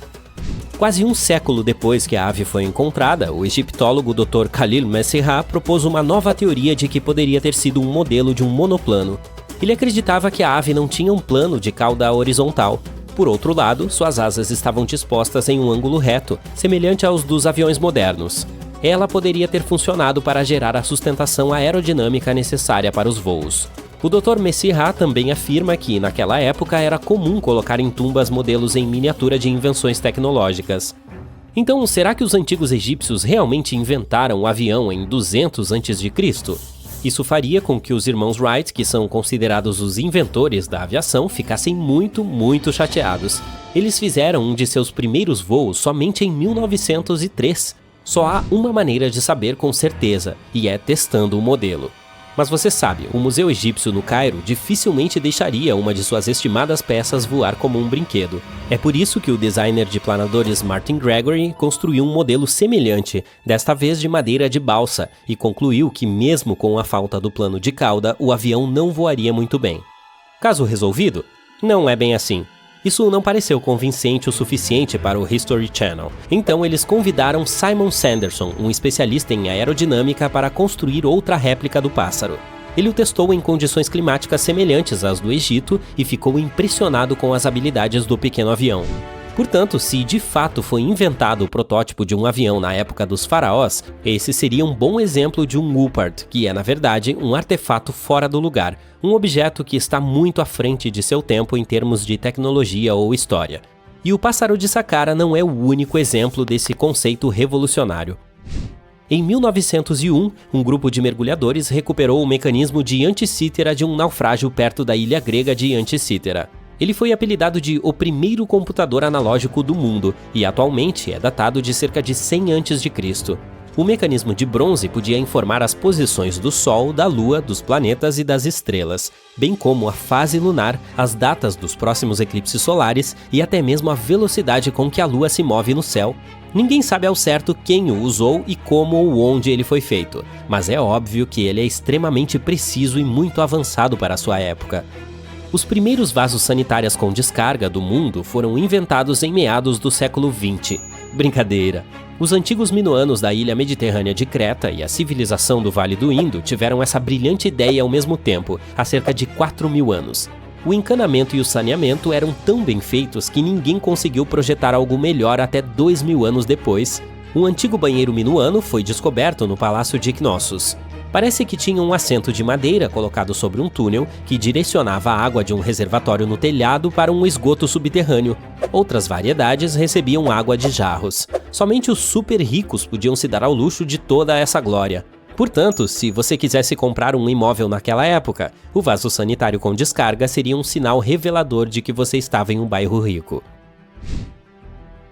Quase um século depois que a ave foi encontrada, o egiptólogo Dr. Khalil Messihah propôs uma nova teoria de que poderia ter sido um modelo de um monoplano. Ele acreditava que a ave não tinha um plano de cauda horizontal. Por outro lado, suas asas estavam dispostas em um ângulo reto, semelhante aos dos aviões modernos. Ela poderia ter funcionado para gerar a sustentação aerodinâmica necessária para os voos. O Dr. Messihah também afirma que, naquela época, era comum colocar em tumbas modelos em miniatura de invenções tecnológicas. Então, será que os antigos egípcios realmente inventaram o avião em 200 a.C.? Isso faria com que os irmãos Wright, que são considerados os inventores da aviação, ficassem muito chateados. Eles fizeram um de seus primeiros voos somente em 1903. Só há uma maneira de saber com certeza, e é testando o modelo. Mas você sabe, o Museu Egípcio no Cairo dificilmente deixaria uma de suas estimadas peças voar como um brinquedo. É por isso que o designer de planadores Martin Gregory construiu um modelo semelhante, desta vez de madeira de balsa, e concluiu que mesmo com a falta do plano de cauda, o avião não voaria muito bem. Caso resolvido? Não é bem assim. Isso não pareceu convincente o suficiente para o History Channel. Então eles convidaram Simon Sanderson, um especialista em aerodinâmica, para construir outra réplica do pássaro. Ele o testou em condições climáticas semelhantes às do Egito e ficou impressionado com as habilidades do pequeno avião. Portanto, se de fato foi inventado o protótipo de um avião na época dos faraós, esse seria um bom exemplo de um Woopard, que é na verdade um artefato fora do lugar, um objeto que está muito à frente de seu tempo em termos de tecnologia ou história. E o pássaro de Saqqara não é o único exemplo desse conceito revolucionário. Em 1901, um grupo de mergulhadores recuperou o mecanismo de Anticítera de um naufrágio perto da ilha grega de Anticítera. Ele foi apelidado de o primeiro computador analógico do mundo e atualmente é datado de cerca de 100 a.C. O mecanismo de bronze podia informar as posições do Sol, da Lua, dos planetas e das estrelas, bem como a fase lunar, as datas dos próximos eclipses solares e até mesmo a velocidade com que a Lua se move no céu. Ninguém sabe ao certo quem o usou e como ou onde ele foi feito, mas é óbvio que ele é extremamente preciso e muito avançado para a sua época. Os primeiros vasos sanitários com descarga do mundo foram inventados em meados do século XX. Brincadeira! Os antigos minoanos da ilha mediterrânea de Creta e a civilização do Vale do Indo tiveram essa brilhante ideia ao mesmo tempo, há cerca de 4.000 anos. O encanamento e o saneamento eram tão bem feitos que ninguém conseguiu projetar algo melhor até 2.000 anos depois. Um antigo banheiro minoano foi descoberto no Palácio de Knossos. Parece que tinha um assento de madeira colocado sobre um túnel que direcionava a água de um reservatório no telhado para um esgoto subterrâneo. Outras variedades recebiam água de jarros. Somente os super ricos podiam se dar ao luxo de toda essa glória. Portanto, se você quisesse comprar um imóvel naquela época, o vaso sanitário com descarga seria um sinal revelador de que você estava em um bairro rico.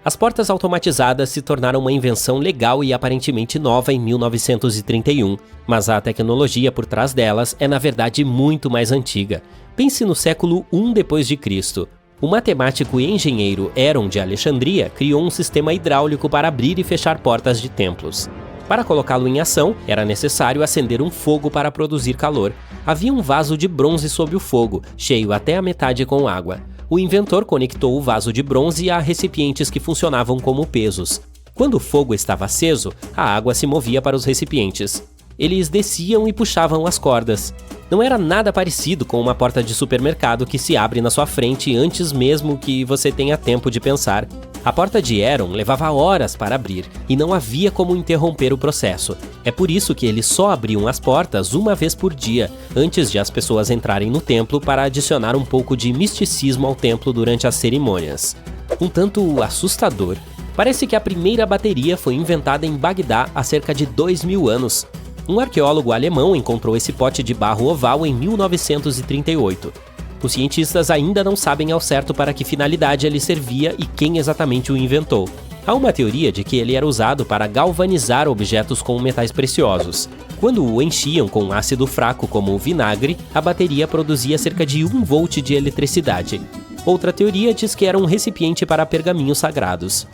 As portas automatizadas se tornaram uma invenção legal e aparentemente nova em 1931, mas a tecnologia por trás delas é na verdade muito mais antiga. Pense no século I d.C. O matemático e engenheiro Heron de Alexandria criou um sistema hidráulico para abrir e fechar portas de templos. Para colocá-lo em ação, era necessário acender um fogo para produzir calor. Havia um vaso de bronze sob o fogo, cheio até a metade com água. O inventor conectou o vaso de bronze a recipientes que funcionavam como pesos. Quando o fogo estava aceso, a água se movia para os recipientes. Eles desciam e puxavam as cordas. Não era nada parecido com uma porta de supermercado que se abre na sua frente antes mesmo que você tenha tempo de pensar. A porta de Heron levava horas para abrir e não havia como interromper o processo. É por isso que eles só abriam as portas uma vez por dia, antes de as pessoas entrarem no templo para adicionar um pouco de misticismo ao templo durante as cerimônias. Um tanto assustador. Parece que a primeira bateria foi inventada em Bagdá há cerca de 2.000 anos. Um arqueólogo alemão encontrou esse pote de barro oval em 1938. Os cientistas ainda não sabem ao certo para que finalidade ele servia e quem exatamente o inventou. Há uma teoria de que ele era usado para galvanizar objetos com metais preciosos. Quando o enchiam com ácido fraco como o vinagre, a bateria produzia cerca de 1 volt de eletricidade. Outra teoria diz que era um recipiente para pergaminhos sagrados.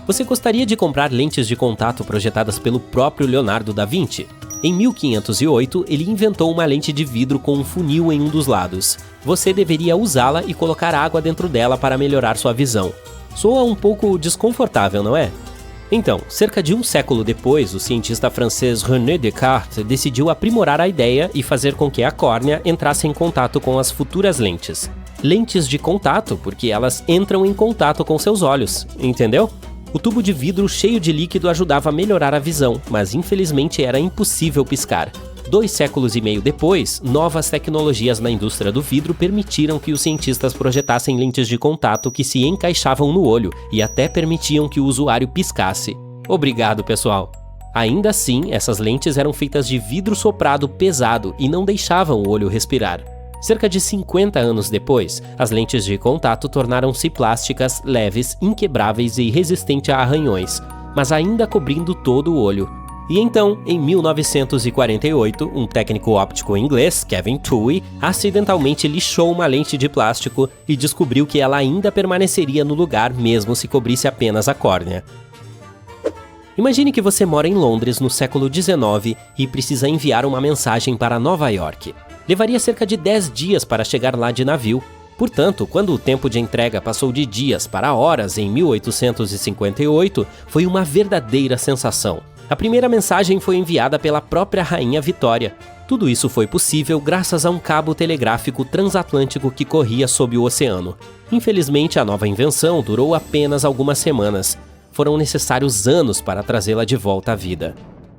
Você gostaria de comprar lentes de contato projetadas pelo próprio Leonardo da Vinci? Em 1508, ele inventou uma lente de vidro com um funil em um dos lados. Você deveria usá-la e colocar água dentro dela para melhorar sua visão. Soa um pouco desconfortável, não é? Então, cerca de um século depois, o cientista francês René Descartes decidiu aprimorar a ideia e fazer com que a córnea entrasse em contato com as futuras lentes. Lentes de contato, porque elas entram em contato com seus olhos, entendeu? O tubo de vidro cheio de líquido ajudava a melhorar a visão, mas infelizmente era impossível piscar. 2 séculos e meio depois, novas tecnologias na indústria do vidro permitiram que os cientistas projetassem lentes de contato que se encaixavam no olho e até permitiam que o usuário piscasse. Obrigado, pessoal! Ainda assim, essas lentes eram feitas de vidro soprado pesado e não deixavam o olho respirar. Cerca de 50 anos depois, as lentes de contato tornaram-se plásticas, leves, inquebráveis e resistentes a arranhões. mas ainda cobrindo todo o olho. E então, em 1948, um técnico óptico inglês, Kevin Toohey, acidentalmente lixou uma lente de plástico e descobriu que ela ainda permaneceria no lugar mesmo se cobrisse apenas a córnea. Imagine que você mora em Londres no século XIX e precisa enviar uma mensagem para Nova York. Levaria cerca de 10 dias para chegar lá de navio. Portanto, quando o tempo de entrega passou de dias para horas em 1858, foi uma verdadeira sensação. A primeira mensagem foi enviada pela própria Rainha Vitória. Tudo isso foi possível graças a um cabo telegráfico transatlântico que corria sob o oceano. Infelizmente, a nova invenção durou apenas algumas semanas. Foram necessários anos para trazê-la de volta à vida.